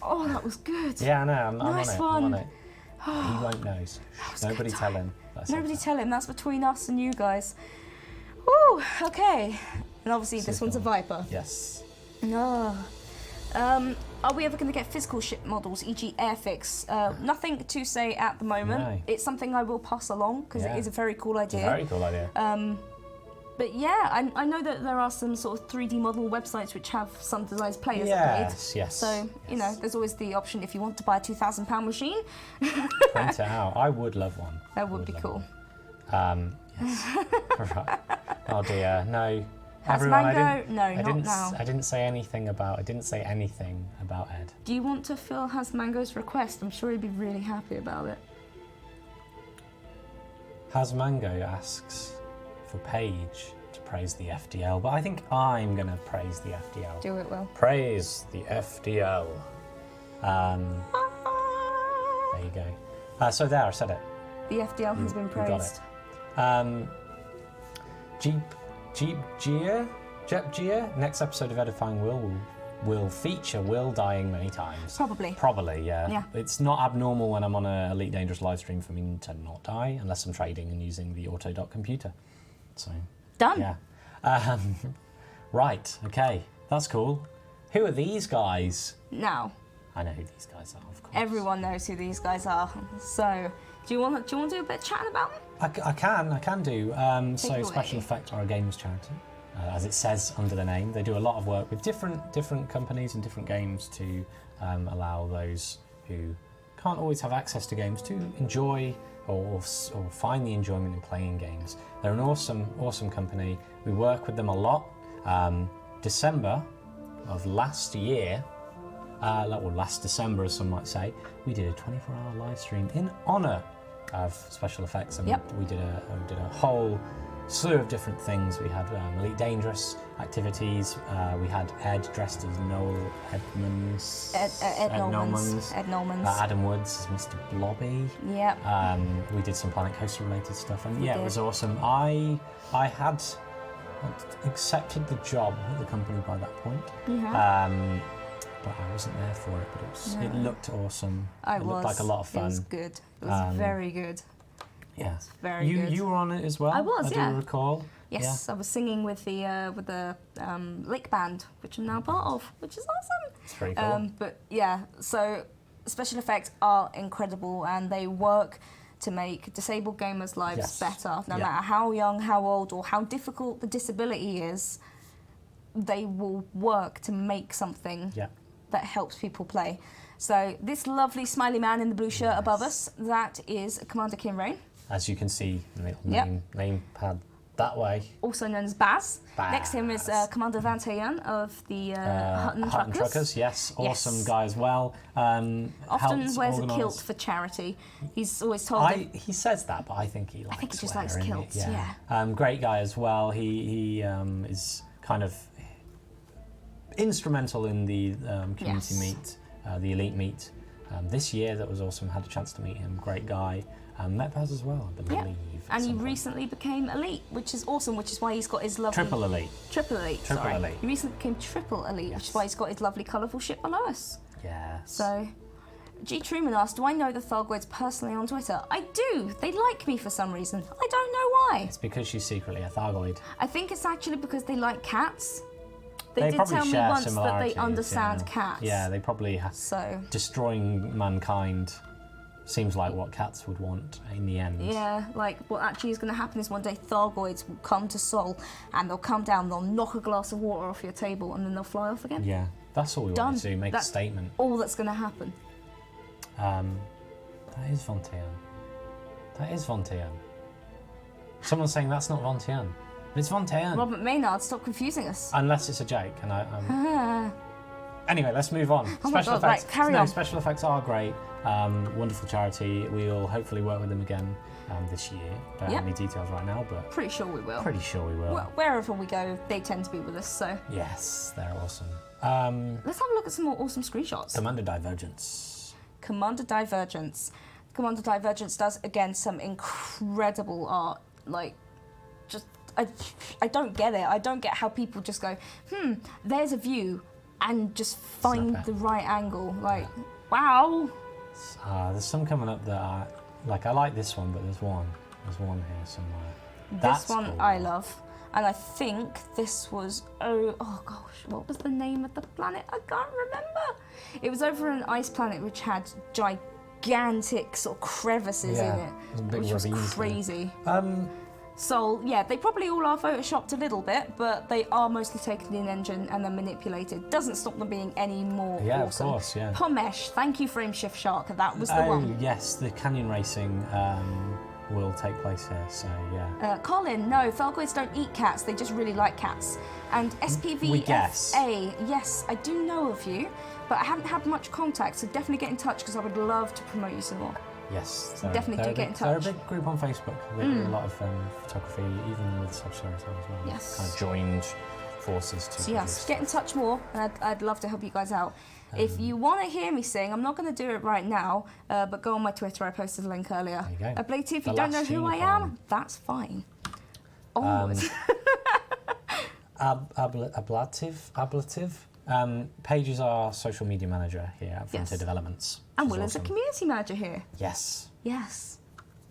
Oh, that was good. Yeah, I know, I'm Nice on it. one. I'm on it. He won't know. Nobody tell him. Nobody tell him. That's between us and you guys. Woo, okay. And obviously this one's a Viper. Yes. No. Are we ever going to get physical ship models, e.g. Airfix? Nothing to say at the moment. No. It's something I will pass along because it is a very cool idea. It's a very cool idea. But yeah, I know that there are some sort of 3D model websites which have some designs players have made. Yes. So, you know, there's always the option if you want to buy a £2,000 machine. Print it out. I would love one. That would be cool. Yes. Right. Oh dear, no. Has Everyone, Mango? No, not now. I didn't say anything about Ed. Do you want to fill Has Mango's request? I'm sure he'd be really happy about it. Has Mango asks for Paige to praise the FDL, but I think I'm going to praise the FDL. Do it, Will. Praise the FDL. There you go. So there, I said it. The FDL has been You got praised. it. Jeep Gear. Next episode of Edifying will feature Will dying many times. Probably, yeah. Yeah. It's not abnormal when I'm on a Elite Dangerous live stream for me to not die, unless I'm trading and using the auto-dock computer. So Done. yeah. Right. Okay. That's cool. Who are these guys? Now, I know who these guys are, of course. everyone knows who these guys are. So, do you want to do a bit of chatting about them? I can do. So it Special away. Effect are a games charity, as it says under the name. They do a lot of work with different companies and different games to allow those who can't always have access to games to enjoy or find the enjoyment in playing games. They're an awesome company. We work with them a lot. December of last year, last December as some might say, we did a 24-hour live stream in honour of Special Effects, and we did a whole slew of different things. We had Elite Dangerous activities. We had Ed dressed as Noel Edmonds. Ed Nolmans. Adam Woods as Mr. Blobby. Yep. We did some Planet Coaster related stuff, and We it did. was awesome. I had accepted the job at the company by that point. But I wasn't there for it, but it looked awesome. It looked like a lot of fun. It was good. It was very good. Yeah. Very good. You were on it as well? I was, I do recall. Yes, I was singing with the Lake Band, which I'm now part of, which is awesome. It's very cool. But yeah, so Special Effects are incredible, and they work to make disabled gamers' lives better. No matter how young, how old, or how difficult the disability is, they will work to make something that helps people play. So this lovely smiley man in the blue shirt above us, that is Commander Kim Rain. As you can see, name pad that way. Also known as Baz. Next to him is Commander Van Tayan of the Hutton Truckers. Yes, awesome guy as well. Often wears a kilt for charity. He's always told. He says that, but I think he likes. I think he just likes wearing kilts. it, Yeah. Great guy as well. He is kind of instrumental in the community meet, the Elite meet this year. That was awesome. Had a chance to meet him. Great guy. Met Baz as well, I believe. And he recently became Elite, which is awesome, which is why he's got his lovely... Triple Elite. Triple Elite, sorry. Elite. He recently became Triple Elite, which is why he's got his lovely colourful ship below us. Yes. So, G. Truman asked, do I know the Thargoids personally on Twitter? I do. They like me for some reason. I don't know why. It's because she's secretly a Thargoid. I think it's actually because they like cats. They did probably tell me share once that they similarities, understand cats. Yeah, they probably So destroying mankind seems like what cats would want in the end. yeah, like what actually is going to happen is one day Thargoids will come to Sol and they'll come down, they'll knock a glass of water off your table and then they'll fly off again. Yeah, that's all we Done. want to do, make That's a statement. all that's going to happen. That is Von Tian. That is Von Tian. Someone's saying that's not Von Tian. But it's Von Tian. Robert Maynard, stop confusing us. Unless it's a Jake, and Anyway, let's move on. Oh my God, right, carry on. Special Effects are great. Wonderful charity. We'll hopefully work with them again this year. Don't have any details right now, but Pretty sure we will. pretty sure we will. Wherever we go, they tend to be with us, so Yes, they're awesome. let's have a look at some more awesome screenshots. Commander Divergence. Commander Divergence. Commander Divergence does, again, some incredible art. Like, just, I don't get it. I don't get how people just go, there's a view, and just find Snap it. the right angle. Like, wow. There's some coming up that I like this one, but there's one here somewhere. This That's one cool. I love. And I think this was, oh gosh, what was the name of the planet? I can't remember. It was over an ice planet which had gigantic sort of crevices in it, big which was ravines there. crazy. So yeah, they probably all are photoshopped a little bit, but they are mostly taken in engine and then manipulated. Doesn't stop them being any more awesome. Of course, yeah. Pomesh, thank you Frame Shift Shark, that was the one. Yes, the canyon racing will take place here, so yeah. Colin, no, Thargoids don't eat cats, they just really like cats. And We guess. SPVFA, yes, I do know of you, but I haven't had much contact, so definitely get in touch because I would love to promote you some more. Yes. Definitely do get in touch. They're a big group on Facebook. They do a lot of photography, even with Sagittarius Eye as well. Yes. Kind of joined forces to So yes, get in touch more, and I'd love to help you guys out. If you want to hear me sing, I'm not going to do it right now, but go on my Twitter. I posted a link earlier. There you go. Ablati, if The you don't know last who I unicorn. am, that's fine. Onwards. Ablative. Paige is our social media manager here at Frontier Yes. Developments. And which Will is is a awesome. community manager here. Yes. Yes,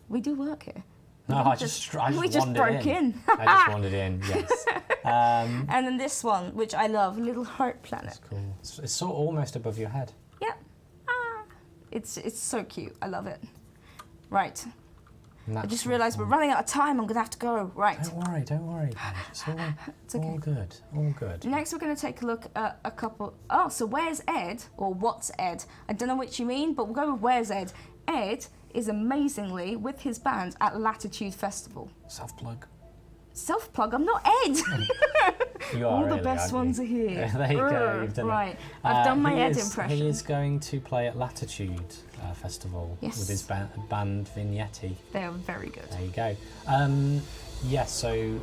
we do work here. No, We I just wandered broke in. I just wandered in, yes. And then this one, which I love, Little Heart Planet. That's cool. It's sort of almost above your head. Yep. It's so cute. I love it. Right. And I that's just realised we're running out of time. I'm going to have to go. Right. Don't worry, Paige. It's all, It's okay. all good, all good. Next, we're going to take a look at a couple. Oh, so where's Ed? Or what's Ed? I don't know what you mean, but we'll go with where's Ed. Ed is amazingly with his band at Latitude Festival. Self-plug. Self-plug, I'm not Ed! You are All really, the best aren't you? ones are here. There you go, you've done right. it. I've done my he Ed is- impression. He is going to play at Latitude Festival Yes. with his band Vignetti. They are very good. There you go. Yes, so you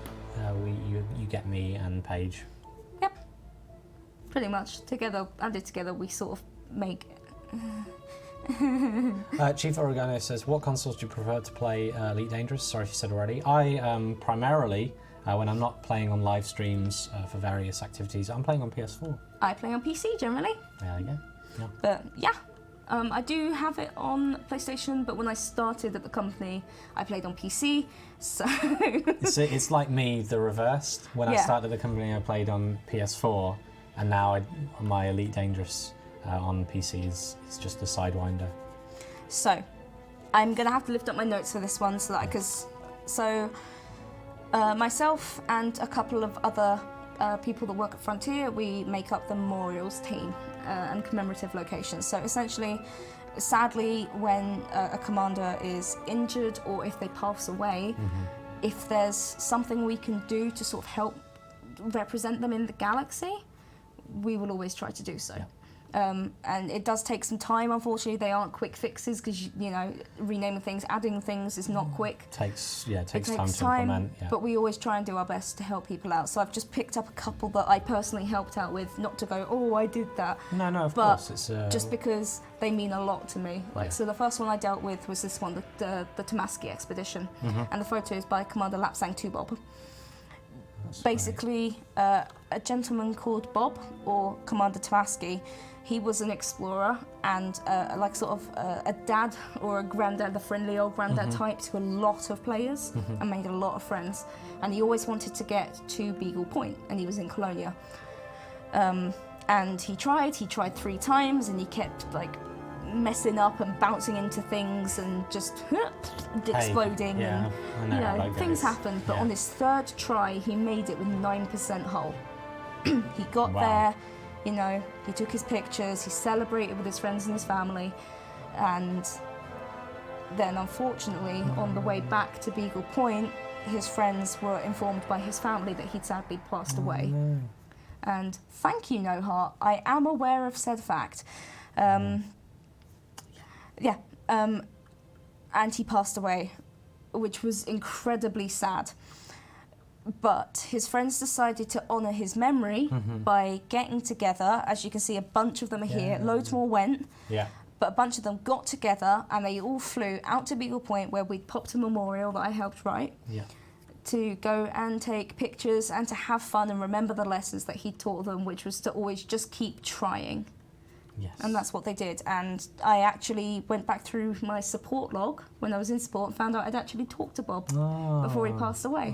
get me and Paige. Yep. Pretty much. Together, added together, we sort of make... Chief Oregano says, what consoles do you prefer to play Elite Dangerous? Sorry if you said already. I primarily, when I'm not playing on live streams for various activities, I'm playing on PS4. I play on PC generally. There you go. Yeah. But yeah, I do have it on PlayStation, but when I started at the company, I played on PC, so... It's like me, the reverse. When I Yeah. started the company, I played on PS4, and now my Elite Dangerous on PC is just a sidewinder. So, I'm going to have to lift up my notes for this one, so that myself and a couple of other people that work at Frontier, we make up the memorials team and commemorative locations. So essentially, sadly, when a commander is injured or if they pass away, if there's something we can do to sort of help represent them in the galaxy, we will always try to do so. Yeah. And it does take some time, unfortunately. They aren't quick fixes because, renaming things, adding things is not quick. It takes time It to takes implement. Yeah. but we always try and do our best to help people out. So I've just picked up a couple that I personally helped out with, not to go, oh, I did that. No, of but course. It's just because they mean a lot to me. Yeah. So the first one I dealt with was this one, the Tamaski expedition. And the photo is by Commander Lapsang 2 Bob. That's Basically, a gentleman called Bob, or Commander Tamaski, he was an explorer and a dad or a granddad, the friendly old granddad type to a lot of players and made a lot of friends. And he always wanted to get to Beagle Point, and he was in Colonia. And he tried 3 times, and he kept messing up and bouncing into things and just exploding. Yeah, I know how that things goes. happened. But Yeah. on his 3rd try, he made it with 9% hull. He got Wow. there, he took his pictures, he celebrated with his friends and his family, and then unfortunately, on the way back to Beagle Point, his friends were informed by his family that he'd sadly passed away. No. And thank you, No Heart, I am aware of said fact. And he passed away, which was incredibly sad. But his friends decided to honour his memory by getting together. As you can see, a bunch of them are here. Yeah. Loads more went. Yeah. But a bunch of them got together and they all flew out to Beagle Point, where we'd popped a memorial that I helped write, Yeah. to go and take pictures and to have fun and remember the lessons that he taught them, which was to always just keep trying. Yes. And that's what they did. And I actually went back through my support log when I was in support and found out I'd actually talked to Bob before he passed away,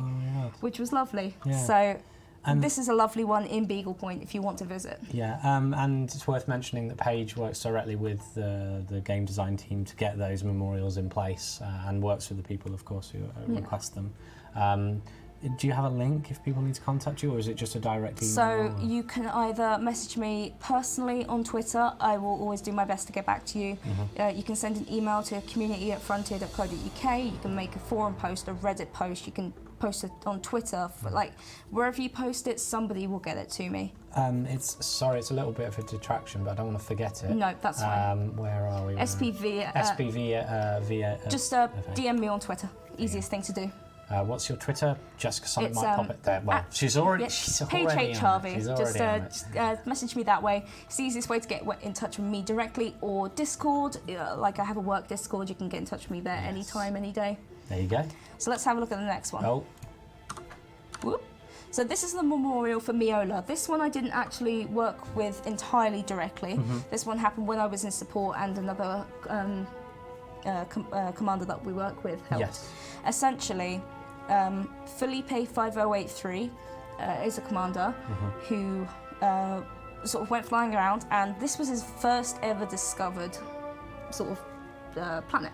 which was lovely. Yeah. So And- this is a lovely one in Beagle Point if you want to visit. Yeah, and it's worth mentioning that Paige works directly with the game design team to get those memorials in place and works with the people, of course, who request them. do you have a link if people need to contact you, or is it just a direct email? So you can either message me personally on Twitter. I will always do my best to get back to you. You can send an email to community@frontier.co.uk. You can make a forum post, a Reddit post. You can post it on Twitter. Like wherever you post it, somebody will get it to me. It's a little bit of a detraction, but I don't want to forget it. No, that's fine. Where are we? SPV. via. Just DM me on Twitter. Easiest thing to do. What's your Twitter? Jessica Sonic It's, might pop it there. Well, she's already. Paige H. Harvey. She's Just already message me that way. It's the easiest way to get in touch with me directly, or Discord. Like I have a work Discord. You can get in touch with me there anytime, any day. There you go. So let's have a look at the next one. Oh. Whoop. So this is the memorial for Miola. This one I didn't actually work with entirely directly. This one happened when I was in support, and another commander that we work with helped. Yes. Essentially, Felipe 5083 is a commander who sort of went flying around, and this was his first ever discovered sort of planet.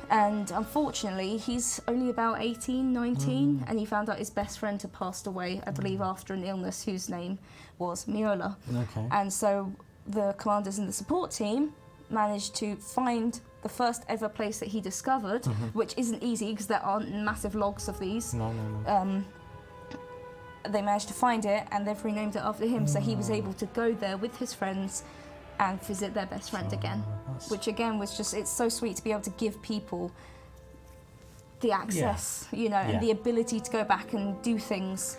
And unfortunately, he's only about 18, 19, and he found out his best friend had passed away, I believe, after an illness whose name was Miola. Okay. And so the commanders in the support team managed to find the first ever place that he discovered, which isn't easy because there aren't massive logs of these. No. They managed to find it, and they've renamed it after him, so he was able to go there with his friends and visit their best friend again, which again was just, it's so sweet to be able to give people the access, you know, and the ability to go back and do things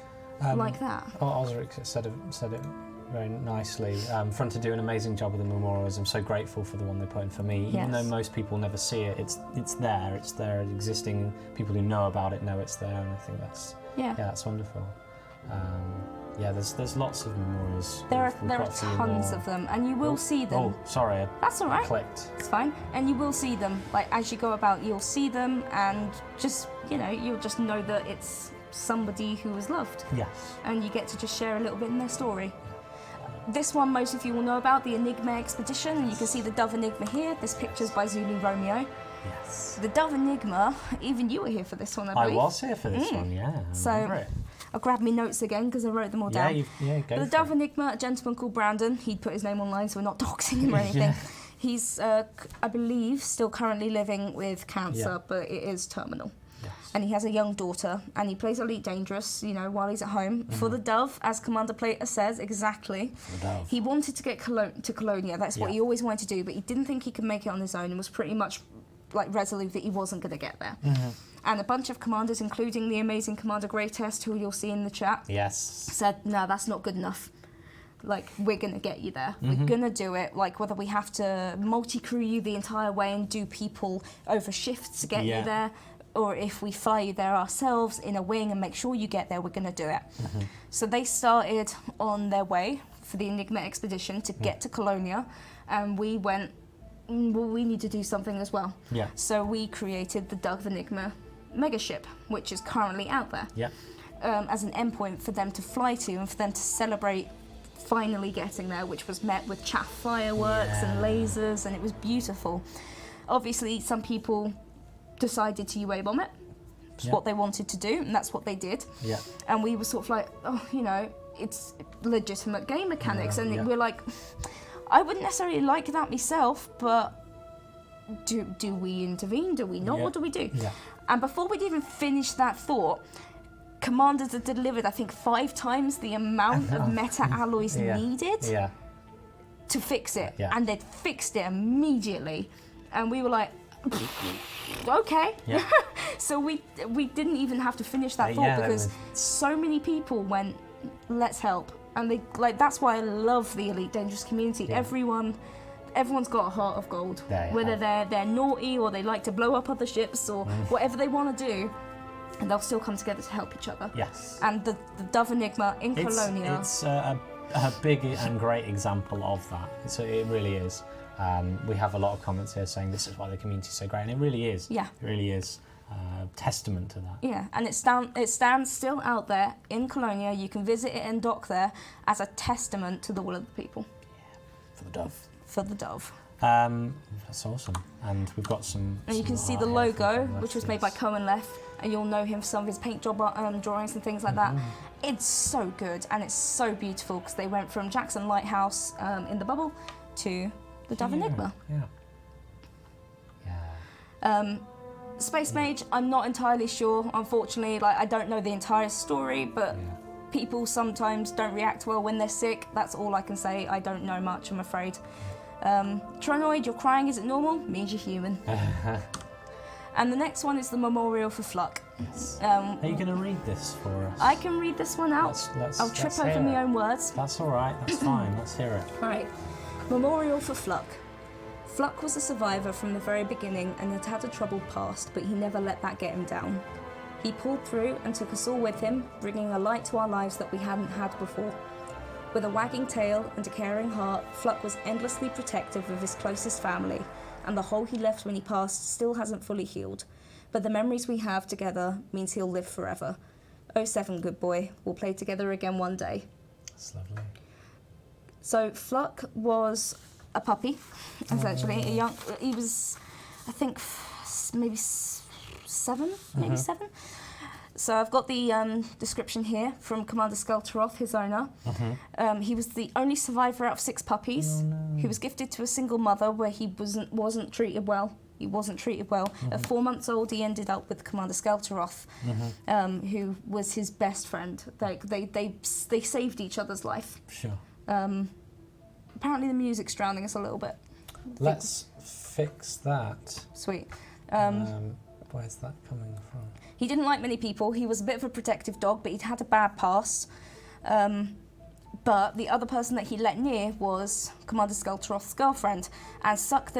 like that. Osric said it very nicely. Frontier do an amazing job with the memorials. I'm so grateful for the one they put in for me. Even though most people never see it, it's there, existing. People who know about it know it's there, and I think that's wonderful. There's lots of memorials. There are tons of them, and you will see them. Oh, sorry, that's all right. I clicked. It's fine, and you will see them. Like as you go about, you'll see them, and just you'll just know that it's somebody who was loved. Yes. And you get to just share a little bit in their story. This one, most of you will know about, the Enigma expedition, and you can see the Dove Enigma here. This picture's by Zulu Romeo. Yes. The Dove Enigma, even you were here for this one, I believe. I was here for this one, yeah. So I'll grab me notes again because I wrote them all down. Go for the Dove Enigma, a gentleman called Brandon, he'd put his name online, so we're not doxing him or anything. He's, I believe, still currently living with cancer, but it is terminal. Yes. And he has a young daughter, and he plays Elite Dangerous, while he's at home. For the Dove, as Commander Plater says, exactly. The Dove. He wanted to get to Colonia, that's what he always wanted to do, but he didn't think he could make it on his own, and was pretty much resolute that he wasn't going to get there. And a bunch of commanders, including the amazing Commander Greatest, who you'll see in the chat, said, no, that's not good enough. We're going to get you there. We're going to do it. Whether we have to multi-crew you the entire way and do people over shifts to get you there, or if we fly you there ourselves in a wing and make sure you get there, we're going to do it. So they started on their way for the Enigma expedition to get to Colonia, and we went, well, we need to do something as well. So we created the Dove Enigma megaship, which is currently out there, as an endpoint for them to fly to and for them to celebrate finally getting there, which was met with chaff fireworks and lasers, and it was beautiful. Obviously, some people decided to UA bomb it. It's what they wanted to do, and that's what they did. And we were sort of like, it's legitimate game mechanics, and we're like, I wouldn't necessarily like that myself, but do we intervene? Do we not? What do we do? And before we'd even finished that thought, commanders had delivered, I think, 5 times the amount of meta alloys needed to fix it, and they'd fixed it immediately, and we were like, okay. So we didn't even have to finish that thought because so many people went, let's help, and they that's why I love the Elite Dangerous community. Everyone's got a heart of gold, whether they're naughty or they like to blow up other ships or whatever they want to do, and they'll still come together to help each other. And the Dove Enigma in Colonia, it's a big and great example of that. So it really is. We have a lot of comments here saying this is why the community is so great, and it really is. It really is testament to that. And it stands still out there in Colonia. You can visit it and dock there as a testament to the will of the people. For the Dove. For the Dove. That's awesome. And we've got some. And you can see the logo, which was made by Cohen Leff. and you'll know him for some of his paint job drawings and things like that. It's so good and it's so beautiful because they went from Jackson Lighthouse in the bubble to the Dove Enigma. Space Mage, I'm not entirely sure, unfortunately. Like, I don't know the entire story, but people sometimes don't react well when they're sick. That's all I can say. I don't know much, I'm afraid. Tronoid, you're crying, is it normal? Means you're human. And the next one is the Memorial for Fluck. Yes. Are you going to read this for us? I can read this one out. I'll trip over my own words. That's all right, that's fine. Let's hear it. All right. Memorial for Fluck. Fluck was a survivor from the very beginning and had had a troubled past, but he never let that get him down. He pulled through and took us all with him, bringing a light to our lives that we hadn't had before. With a wagging tail and a caring heart, Fluck was endlessly protective of his closest family, and the hole he left when he passed still hasn't fully healed. But the memories we have together means he'll live forever. 07, good boy. We'll play together again one day. That's lovely. So Fluck was a puppy, essentially. He was, I think, maybe 7, maybe 7. So I've got the description here from Commander Skelteroth, his owner. He was the only survivor out of 6 puppies. He was gifted to a single mother where he wasn't treated well. He wasn't treated well. At 4 months old, he ended up with Commander Skelteroth, who was his best friend. They saved each other's life. Sure. Apparently the music's drowning us a little bit. Let's fix that. Sweet. Where's that coming from? He didn't like many people. He was a bit of a protective dog, but he'd had a bad past. But the other person that he let near was Commander Skelteroth's girlfriend, and Fluck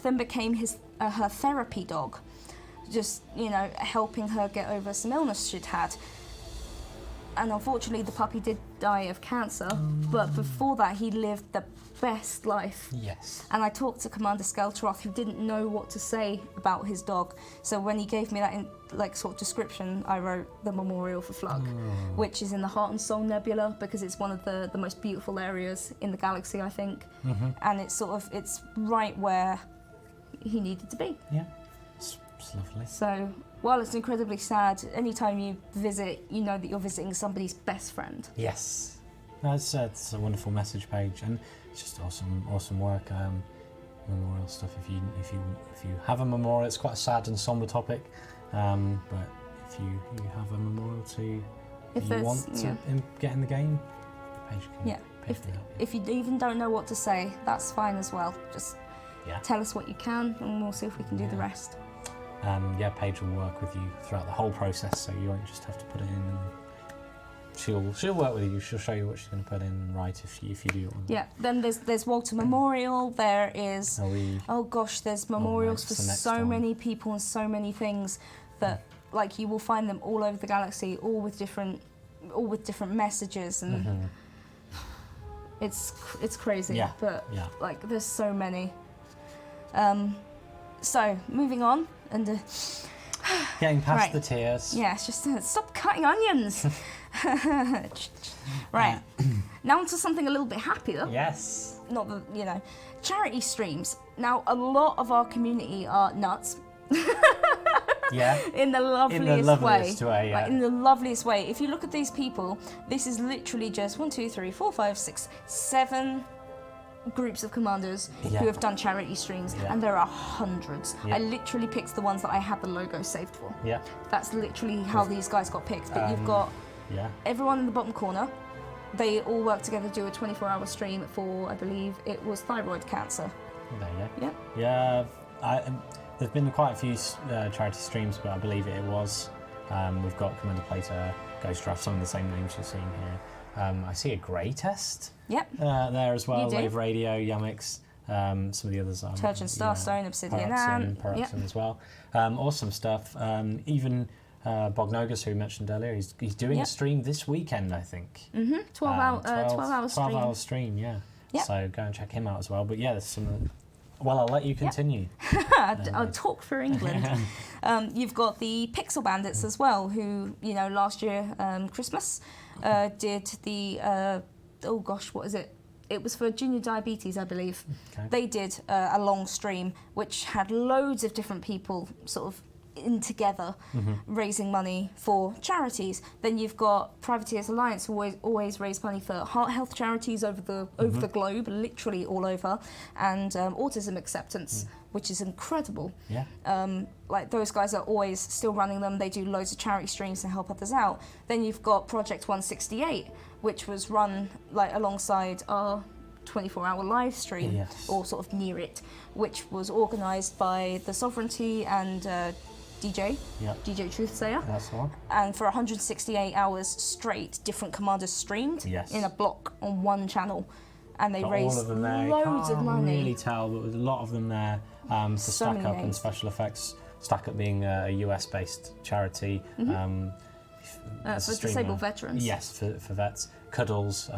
then became her therapy dog, just, helping her get over some illness she'd had. And unfortunately, the puppy did die of cancer, but before that, he lived the best life. Yes. And I talked to Commander Skelteroth, who didn't know what to say about his dog. So when he gave me that sort of description, I wrote the Memorial for Fluck, which is in the Heart and Soul Nebula, because it's one of the most beautiful areas in the galaxy, I think. And it's right where he needed to be. Yeah, it's lovely. So while it's incredibly sad, anytime you visit, you know that you're visiting somebody's best friend. Yes. That's a wonderful message, Paige, and it's just awesome work. Memorial stuff. If you have a memorial, it's quite a sad and somber topic, but if you have a memorial to you want to get in the game, Paige can. If you even don't know what to say, that's fine as well. Just tell us what you can, and we'll see if we can do the rest. Paige will work with you throughout the whole process, so you won't just have to put it in. And she'll work with you. She'll show you what she's going to put in and write if you do it. Yeah. Then there's Walter Memorial. There is. There's memorials for so many people and so many things that you will find them all over the galaxy, all with different messages, and it's crazy. Yeah. But there's so many. So moving on and getting past the tears. Yeah, it's just stop cutting onions. Right. Now onto something a little bit happier. Yes. Not charity streams. Now a lot of our community are nuts. Yeah. In the loveliest way. Yeah. In the loveliest way. If you look at these people, this is literally just 1, 2, 3, 4, 5, 6, 7 groups of commanders who have done charity streams, and there are hundreds. I literally picked the ones that I had the logo saved for. Yeah. That's literally how these guys got picked. But you've got everyone in the bottom corner. They all work together to do a 24-hour stream for, I believe, it was thyroid cancer. There you go. Yeah. Yeah. There's been quite a few charity streams, but I believe it was. We've got Commander Plater, Ghost Draft, some of the same names you're seeing here. I see a Grey Test there as well, Wave Radio, Yamix, some of the others are. Turgid Starstone, Obsidian Ant. Paroxysm as well. Awesome stuff. Even Bognogus, who we mentioned earlier, he's doing a stream this weekend, I think. 12-hour stream, yeah. So go and check him out as well. But there's some... Well, I'll let you continue. I'll talk for England. You've got the Pixel Bandits as well, who, last year, Christmas, did the, what is it? it was for junior diabetes, I believe. Okay. They did a long stream which had loads of different people sort of in together raising money for charities. Then you've got Privateers Alliance, who always raise money for heart health charities over the globe, literally all over, and autism acceptance, which is incredible. Yeah. Like those guys are always still running them. They do loads of charity streams to help others out. Then you've got Project 168, which was run like alongside our 24-hour live stream, Yes. or sort of near it, which was organised by the Sovereignty and DJ Truthsayer. That's the one. And for 168 hours straight, different commanders streamed Yes. in a block on one channel, and they Got raised all of them there. loads of Can't money. really tell, but there's a lot of them there for So Stack many Up and names. Special Effects. Stack Up being a US-based charity. For disabled veterans. Yes, for vets. Cuddles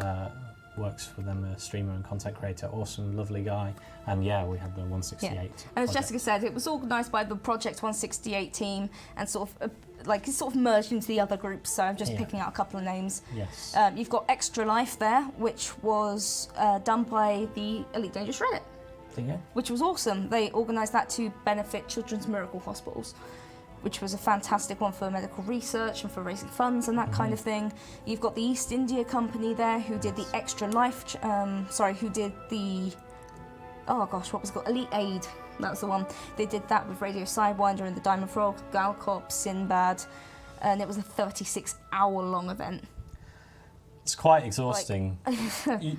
works for them, a streamer and content creator. Awesome, lovely guy. And yeah, we had the 168. Yeah. And as Jessica said, it was organised by the Project 168 team, and sort of it's sort of merged into the other groups. So I'm just picking out a couple of names. Yes. You've got Extra Life there, which was done by the Elite Dangerous Reddit, Yeah. which was awesome. They organised that to benefit Children's Miracle Hospitals, which was a fantastic one for medical research and for raising funds and that kind of thing. You've got the East India Company there, who did the Extra Life, who did the, oh gosh, what was it called? Elite Aid, that was the one. They did that with Radio Sidewinder and the Diamond Frog, Galcop, Sinbad, and it was a 36-hour long event. It's quite exhausting. Doing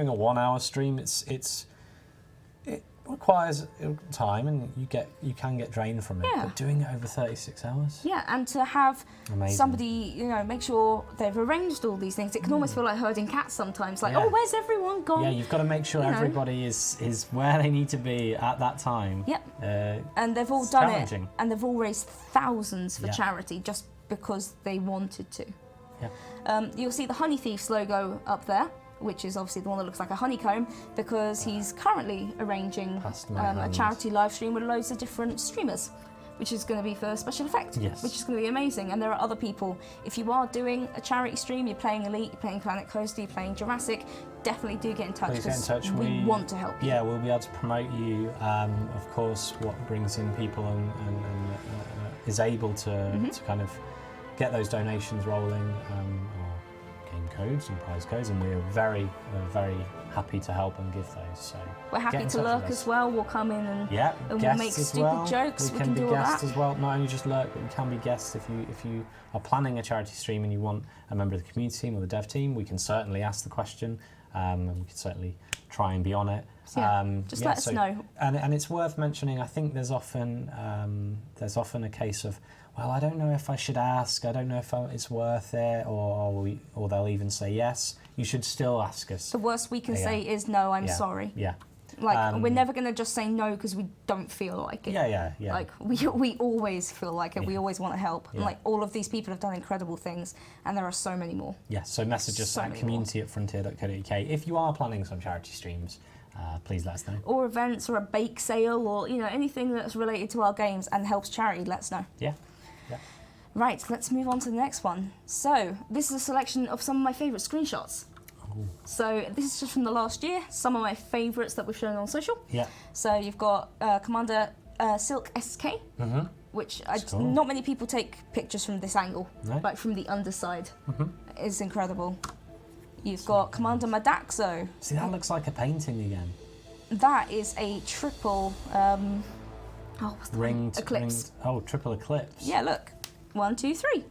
a 1 hour stream, it requires time, and you can get drained from it. Yeah. But doing it over 36 hours. Yeah, and to have Amazing. somebody, make sure they've arranged all these things. It can almost feel like herding cats sometimes. Like, Yeah. oh, where's everyone gone? Yeah, you've got to make sure everybody is where they need to be at that time. Yep. And And they've all done it, challenging. and they've all raised thousands for Yeah. charity just because they wanted to. Yeah. You'll see the Honey Thieves logo up there, which is obviously the one that looks like a honeycomb, because he's currently arranging Past my a hands. charity live stream with loads of different streamers, which is going to be for Special Effects, Yes. which is going to be amazing. And there are other people. If you are doing a charity stream, you're playing Elite, you're playing Planet Coaster, you're playing Jurassic, definitely do get in touch, Please get in because touch. we want to help you. Yeah, we'll be able to promote you. Of course, what brings in people and is able to kind of get those donations rolling are game codes and prize codes, and we're very, very happy to help and give those. So We're happy get in to touch lurk with us. as well. We'll come in and Yeah, we'll guests make as stupid well. jokes. We can can be do all guests that. as well. Not only just lurk, but we can be guests if you are planning a charity stream and you want a member of the community team or the dev team. We can certainly ask the question, and we can certainly try and be on it. So just let us know. And it's worth mentioning. I think there's often a case of, well, I don't know if I should ask. I don't know if it's worth it, or they'll even say yes. You should still ask us. The worst we can say is no, I'm Yeah. sorry. Yeah. Like, we're never going to just say no because we don't feel like it. Yeah. Like, we always feel like it. We Yeah. always want to help. And, Yeah. like, all of these people have done incredible things, and there are so many more. Yeah, so message us So at many community@frontier.co.uk. If you are planning some charity streams, please let us know. Or events, or a bake sale, or, anything that's related to our games and helps charity, let us know. Yeah. Right, let's move on to the next one. So, this is a selection of some of my favourite screenshots. Oh. So, this is just from the last year, some of my favourites that we've shown on social. Yeah. So, you've got Commander Silk SK, which cool. not many people take pictures from this angle, No. like from the underside. It's incredible. You've got Commander Madaxo. See, that looks like a painting again. That is a triple, what's the Ringed eclipse. Triple eclipse. Yeah, look. 1, 2, 3.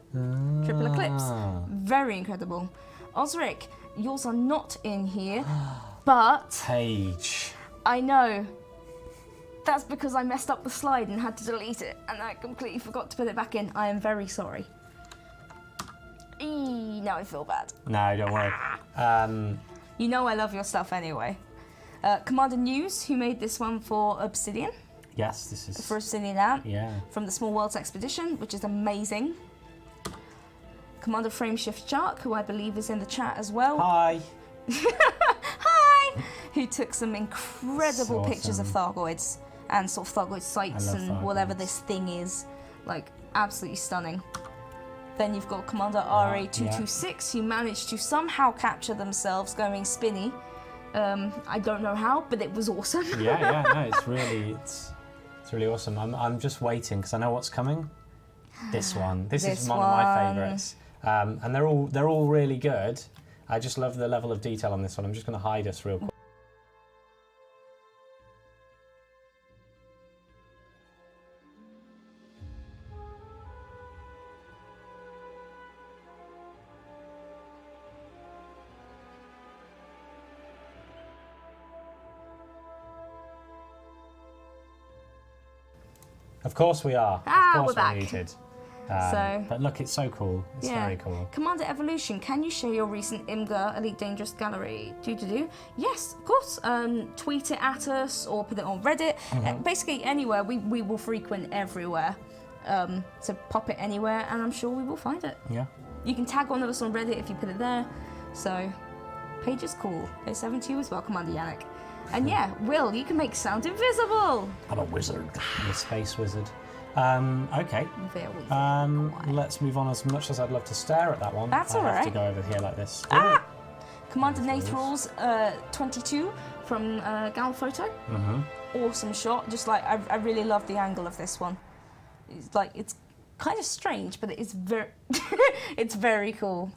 Triple eclipse. Ah. Very incredible. Osric, yours are not in here, but Paige. I know. That's because I messed up the slide and had to delete it, and I completely forgot to put it back in. I am very sorry. Now I feel bad. No, don't worry. You know I love your stuff anyway. Commander News, who made this one for Obsidian, Yes, this is. for Obsidian Ant, Yeah. from the Small Worlds Expedition, which is amazing. Commander Frameshift Shark, who I believe is in the chat as well. Hi. Hi! Who took some incredible So pictures of Thargoids and sort of Thargoid sites I love and whatever Thargoids. this thing is. Like, absolutely stunning. Then you've got Commander RA226, who managed to somehow capture themselves going spinny. I don't know how, but it was awesome. yeah, no, it's really awesome. I'm just waiting because I know what's coming. This one. This is one of my favourites. And they're all really good. I just love the level of detail on this one. I'm just going to hide us real quick. Of course we are. Of course we're back. muted. So, but look, it's so cool. It's very cool. Commander Evolution, can you share your recent IMGA Elite Dangerous Gallery? Yes, of course. Tweet it at us or put it on Reddit. Basically anywhere. We will frequent everywhere. So pop it anywhere and I'm sure we will find it. Yeah. You can tag one of us on Reddit if you put it there. So, Paige is cool. There's 7 to you as well, Commander Yannick. And yeah, Will, you can make sound invisible. I'm a wizard. I'm a space wizard. Okay. Let's move on. As much as I'd love to stare at that one, That's I all have right. to go over here like this. Commander Nathral's 22 from Gal Photo. Awesome shot. Just like I really love the angle of this one. It's kind of strange, but it's very it's very cool.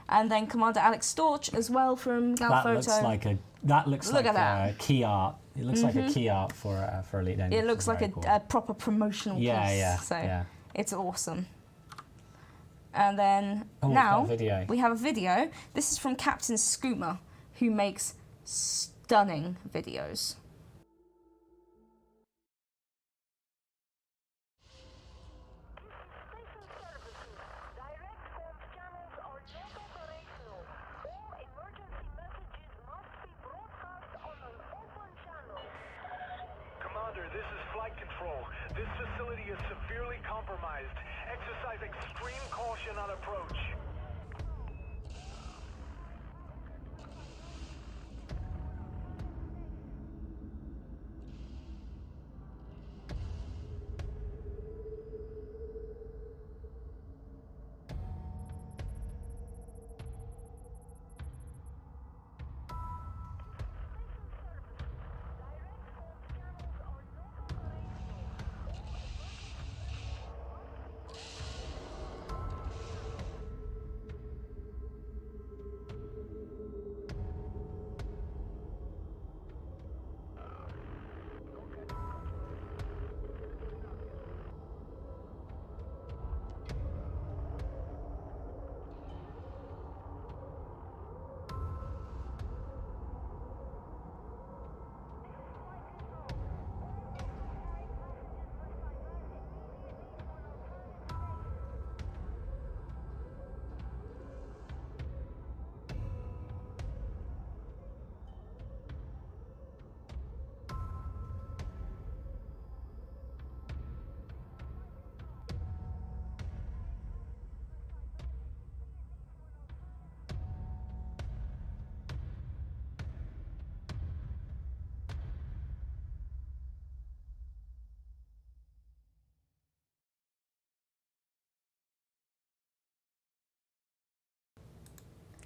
And then Commander Alex Storch as well from Gal Photo. That looks like key art. It looks like a key art for Elite Dangerous. It looks like a proper promotional piece. Yeah. It's awesome. And then now we have a video. This is from Captain Skooma, who makes stunning videos. This is flight control. This facility is severely compromised. Exercise extreme caution on approach.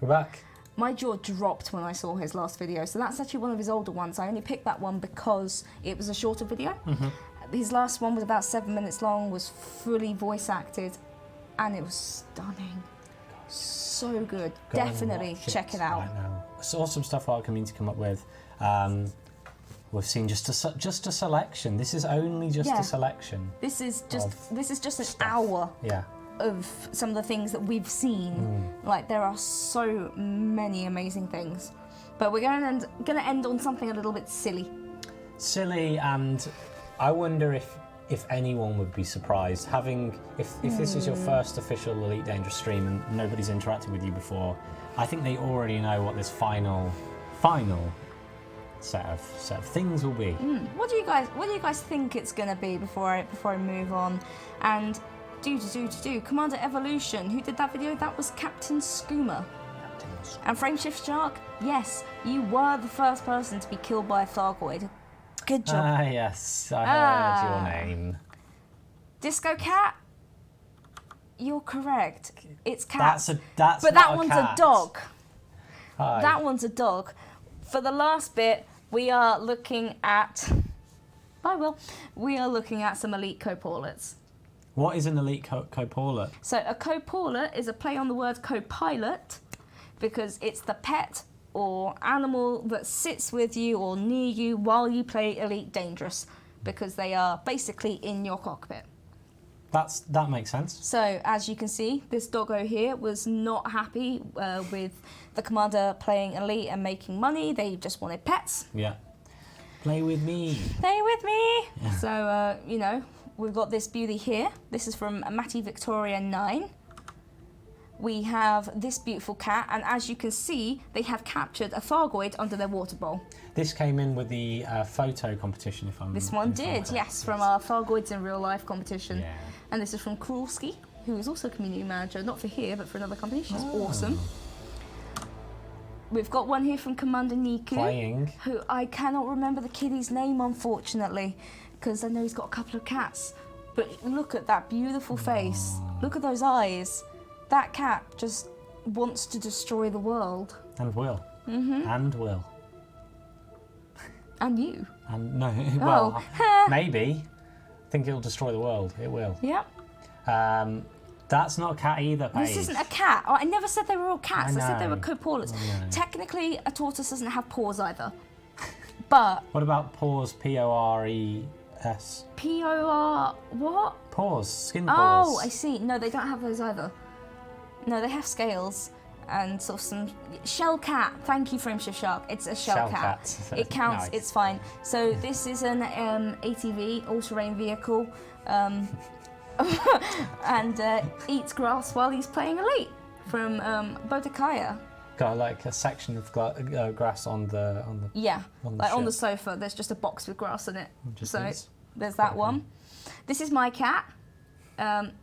We're back. My jaw dropped when I saw his last video. So that's actually one of his older ones. I only picked that one because it was a shorter video. His last one was about 7 minutes long, was fully voice acted, and it was stunning. So good. Definitely check it out. Right now. It's awesome stuff our community come up with. We've seen just a selection. This is only just a selection. This is just an hour. Yeah. Of some of the things that we've seen. Like, there are so many amazing things. But we're going to end on something a little bit silly. Silly, and I wonder if anyone would be surprised if this is your first official Elite Dangerous stream and nobody's interacted with you before. I think they already know what this final set of things will be. What do you guys think it's going to be before I move on? And Commander Evolution, who did that video? That was Captain Skooma. And Frameshift Shark, yes, you were the first person to be killed by a Thargoid. Good job. Yes, I heard your name. Disco Cat, You're correct. It's cat. That's but not that a one's cat. a dog. Hi. That one's a dog. For the last bit, we are looking at. Bye, Will. We are looking at some elite co-pilots. What is an elite co-pilot? So a co-pilot is a play on the word co-pilot because it's the pet or animal that sits with you or near you while you play Elite Dangerous because they are basically in your cockpit. That makes sense. So as you can see, this doggo here was not happy with the commander playing Elite and making money. They just wanted pets. Yeah. Play with me. Play with me. Yeah. So, you know, we've got this beauty here. This is from Matty Victoria 9. We have this beautiful cat, and as you can see, they have captured a Thargoid under their water bowl. This came in with the photo competition, if I'm. This one did, yes, from our Thargoids in Real Life competition. Yeah. And this is from Krulski, who is also community manager, not for here, but for another company. She's awesome. We've got one here from Commander Niku. Playing. Who I cannot remember the kiddie's name, unfortunately, because I know he's got a couple of cats. But look at that beautiful face. Look at those eyes. That cat just wants to destroy the world. And will. And will. And you. And no, well, maybe. I think it'll destroy the world. It will. Yep. That's not a cat either, Paige. This isn't a cat. Oh, I never said they were all cats. I said they were know. co-pilots. I know. Technically, a tortoise doesn't have paws either. But What about paws? P-O-R-E-S. P-O-R... what? Paws. Skin paws. Oh, I see. No, they don't have those either. No, they have scales and sort of some... Shell cat. Thank you, Frameshift Shark. It's a shell cat. It counts. Nice. It's fine. So this is an ATV, all-terrain vehicle, and eats grass while he's playing Elite from Bodakaya. Got like a section of grass on the. Yeah, on the like on the ship. sofa, there's just a box with grass in it. Just So is. there's that one. This is my cat.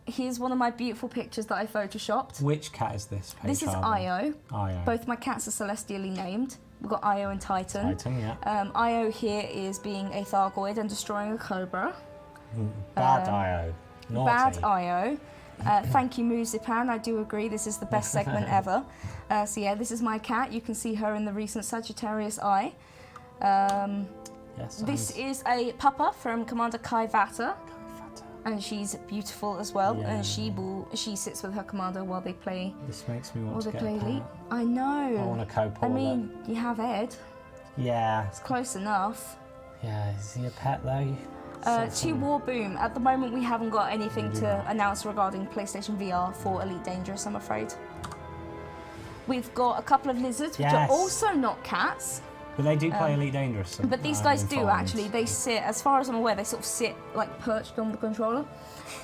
Here's one of my beautiful pictures that I photoshopped. Which cat is this? Paige This is Harvey? Io. Io. Both my cats are celestially named. We've got Io and Titan. Titan, yeah. Io here is being a Thargoid and destroying a Cobra. Bad Io. Naughty. Bad Io. Thank you, Muzipan. I do agree. This is the best segment ever. So yeah, this is my cat. You can see her in the recent Sagittarius Eye. Yes. This is a puppa from Commander Kai Vata, and she's beautiful as well. Yeah. And she sits with her commander while they play. This makes me want While to they get a play pet. Elite. I know. I want a co-pilot. I mean, you have Ed. Yeah. It's close enough. Yeah. Is he a pet though? To War Boom. At the moment, we haven't got anything to announce regarding PlayStation VR for Elite Dangerous, I'm afraid. We've got a couple of lizards, which are Yes. also not cats. But they do play Elite Dangerous. But these I'm guys do informed. actually. They sit, as far as I'm aware, they sort of sit like perched on the controller.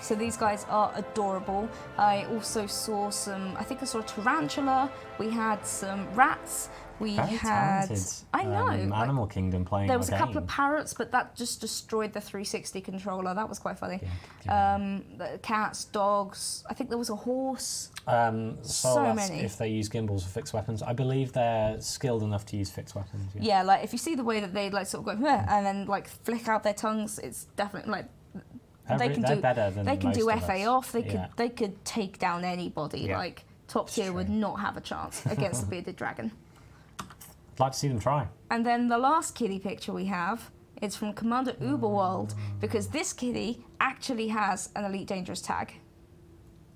So these guys are adorable. I also saw some, I think I saw a tarantula. We had some rats. We Very had, talented. I know. Animal Kingdom playing. There was the a couple game. of parrots, but that just destroyed the 360 controller. That was quite funny. Yeah. The cats, dogs. I think there was a horse. So that's many. if they use gimbals for fixed weapons. I believe they're skilled enough to use fixed weapons. Yeah. Yeah, like if you see the way that they like sort of go "Huh," and then like flick out their tongues, it's definitely like They're better than they can most do of FA us. off. Yeah. They could take down anybody. Yeah. Like top tier true. would not have a chance against the bearded dragon. I'd like to see them try. And then the last kitty picture we have is from Commander Uberworld, because this kitty actually has an Elite Dangerous tag.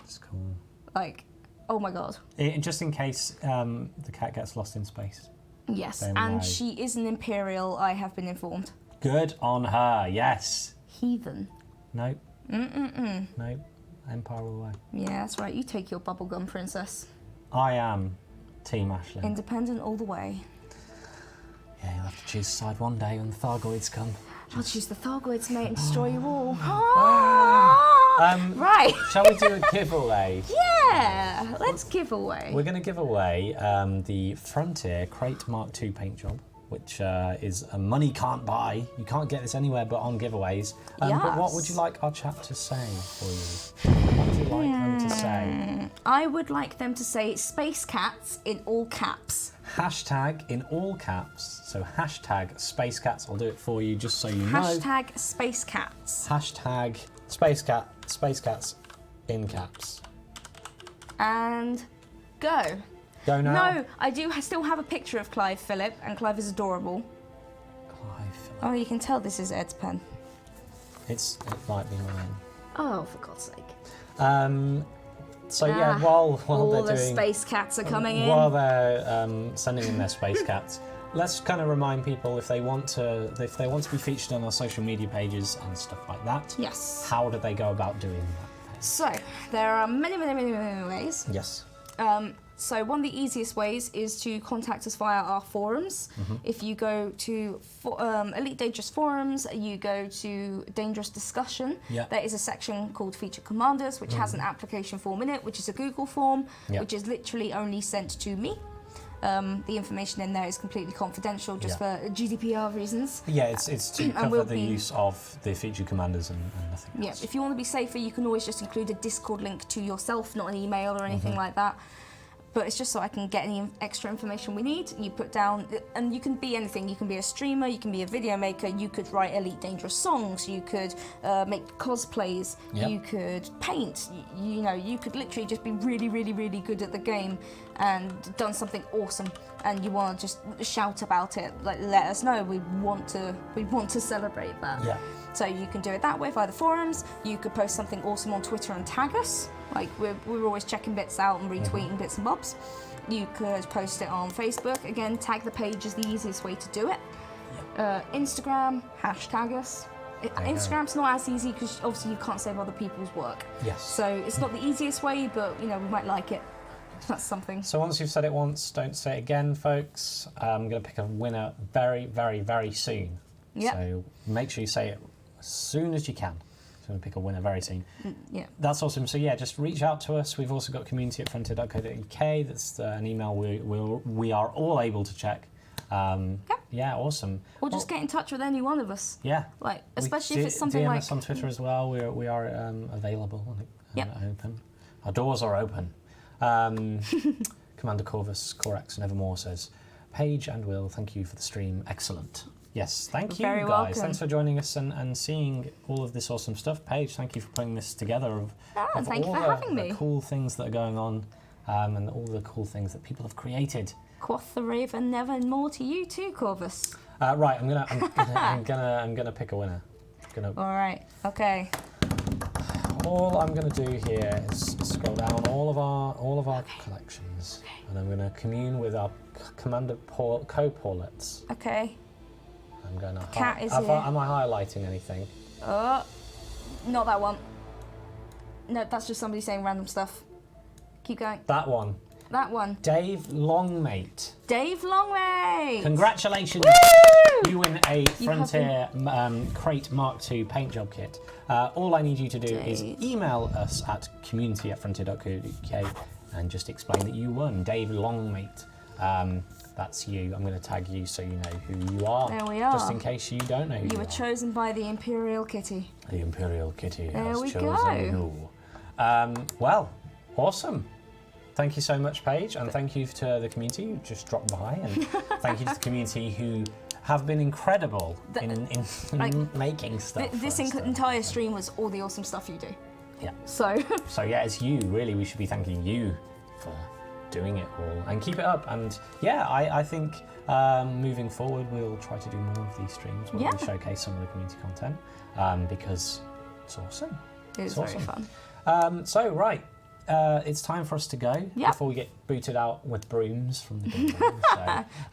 It's cool. Like, oh my god. Just in case the cat gets lost in space. Yes, Then and I- she is an Imperial, I have been informed. Good on her. Yes. Heathen. Nope. Nope. Empire all the way. Yeah, that's right. You take your bubblegum, princess. I am Team Ashley. Independent all the way. Yeah, you'll have to choose a side one day when the Thargoids come. I'll choose the Thargoids, mate, and destroy you all. Right. Shall we do a giveaway? Yeah, let's give away. We're going to give away the Frontier Crate Mark II paint job, which is a money can't buy. You can't get this anywhere but on giveaways. But what would you like our chat to say for you? What would you like them to say? I would like them to say Space Cats in all caps. Hashtag in all caps. So hashtag Space Cats. I'll do it for you just so you know. Hashtag Space Cats. Hashtag Space Cats in caps. and go. Go now. No, I still have a picture of Clive Phillip, and Clive is adorable. Clive Phillip. Oh, you can tell this is Ed's pen. It might be mine. Oh, for God's sake. So yeah, while all they're the doing, space cats are coming in. while they're sending in their space cats, let's kind of remind people if they want to be featured on our social media pages and stuff like that. Yes. How do they go about doing that? So there are many ways. Yes. So one of the easiest ways is to contact us via our forums. If you go to Elite Dangerous forums, you go to Dangerous Discussion. Yeah. There is a section called Featured Commanders, which has an application form in it, which is a Google form, Yeah. which is literally only sent to me. The information in there is completely confidential, just for GDPR reasons. Yeah, it's to cover the use of the featured commanders and nothing else. Yeah, if you want to be safer, you can always just include a Discord link to yourself, not an email or anything like that. But it's just so I can get any extra information we need. You put down, and you can be anything. You can be a streamer, you can be a video maker, you could write Elite Dangerous songs, you could make cosplays, Yep. you could paint. You know, you could literally just be really good at the game and done something awesome. And you want to just shout about it, like let us know. We want to celebrate that. Yeah. So you can do it that way via the forums. You could post something awesome on Twitter and tag us. Like we're always checking bits out and retweeting bits and bobs. You could post it on Facebook. Again, tag the page is the easiest way to do it. Instagram, hashtag us. Instagram's not as easy because obviously you can't save other people's work. Yes. So it's not the easiest way, but you know we might like it. That's something. So once you've said it once, don't say it again, folks. I'm going to pick a winner very soon. Yep. So make sure you say it as soon as you can. So I'm going to pick a winner very soon. Yeah. That's awesome. So yeah, just reach out to us. We've also got community@frontier.co.uk. That's an email we are all able to check. Yeah, awesome. Or just get in touch with any one of us. Yeah. Like, especially if it's something DM like... us on Twitter as well. We are available and Yep. open. Our doors are open. Commander Corvus, Corax, and Evermore says, Paige and Will, thank you for the stream. Excellent. Yes, thank you, Very guys. welcome. Thanks for joining us and seeing all of this awesome stuff. Paige, thank you for putting this together. Of thank you all for having the me. cool things that are going on and all the cool things that people have created. Quoth the Raven, never more to you too, Corvus. Right, I'm gonna pick a winner. All right. Okay. All I'm going to do here is scroll down all of our collections, and I'm going to commune with our Commander co-Paulets. Okay. I'm going to. Cat is Am here. I highlighting anything? Oh, not that one. No, that's just somebody saying random stuff. Keep going. That one. That one. Dave Longmate. Dave Longmate. Congratulations! Woo! You win a You have Frontier Crate Mark II paint job kit. All I need you to do is Dave. email us at community@frontier.co.uk and just explain that you won. Dave Longmate. That's you. I'm going to tag you so you know who you are. There we are. Just in case you don't know who You were are. chosen by the Imperial Kitty. The Imperial Kitty There has we chosen go. you. Well, awesome. Thank you so much, Paige, and thank you to the community who just dropped by, and thank you to the community who have been incredible in making stuff. This entire stream was all the awesome stuff you do. Yeah. So. So yeah, it's you. Really, we should be thanking you for doing it all, and keep it up. And yeah, I think moving forward, we'll try to do more of these streams where we showcase some of the community content because it's awesome. It's awesome. very fun. So right. It's time for us to go before we get booted out with brooms from the game.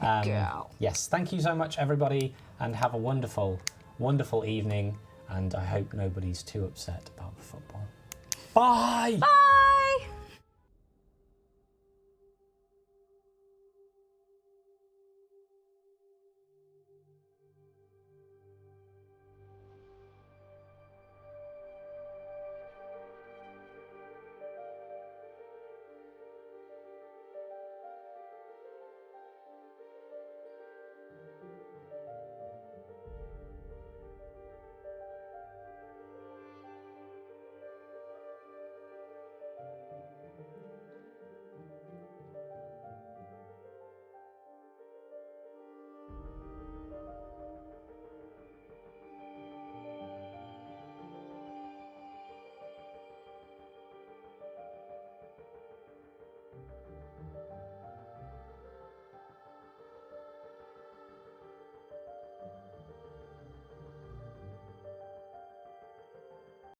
So, yes, thank you so much, everybody, and have a wonderful, wonderful evening. And I hope nobody's too upset about the football. Bye! Bye!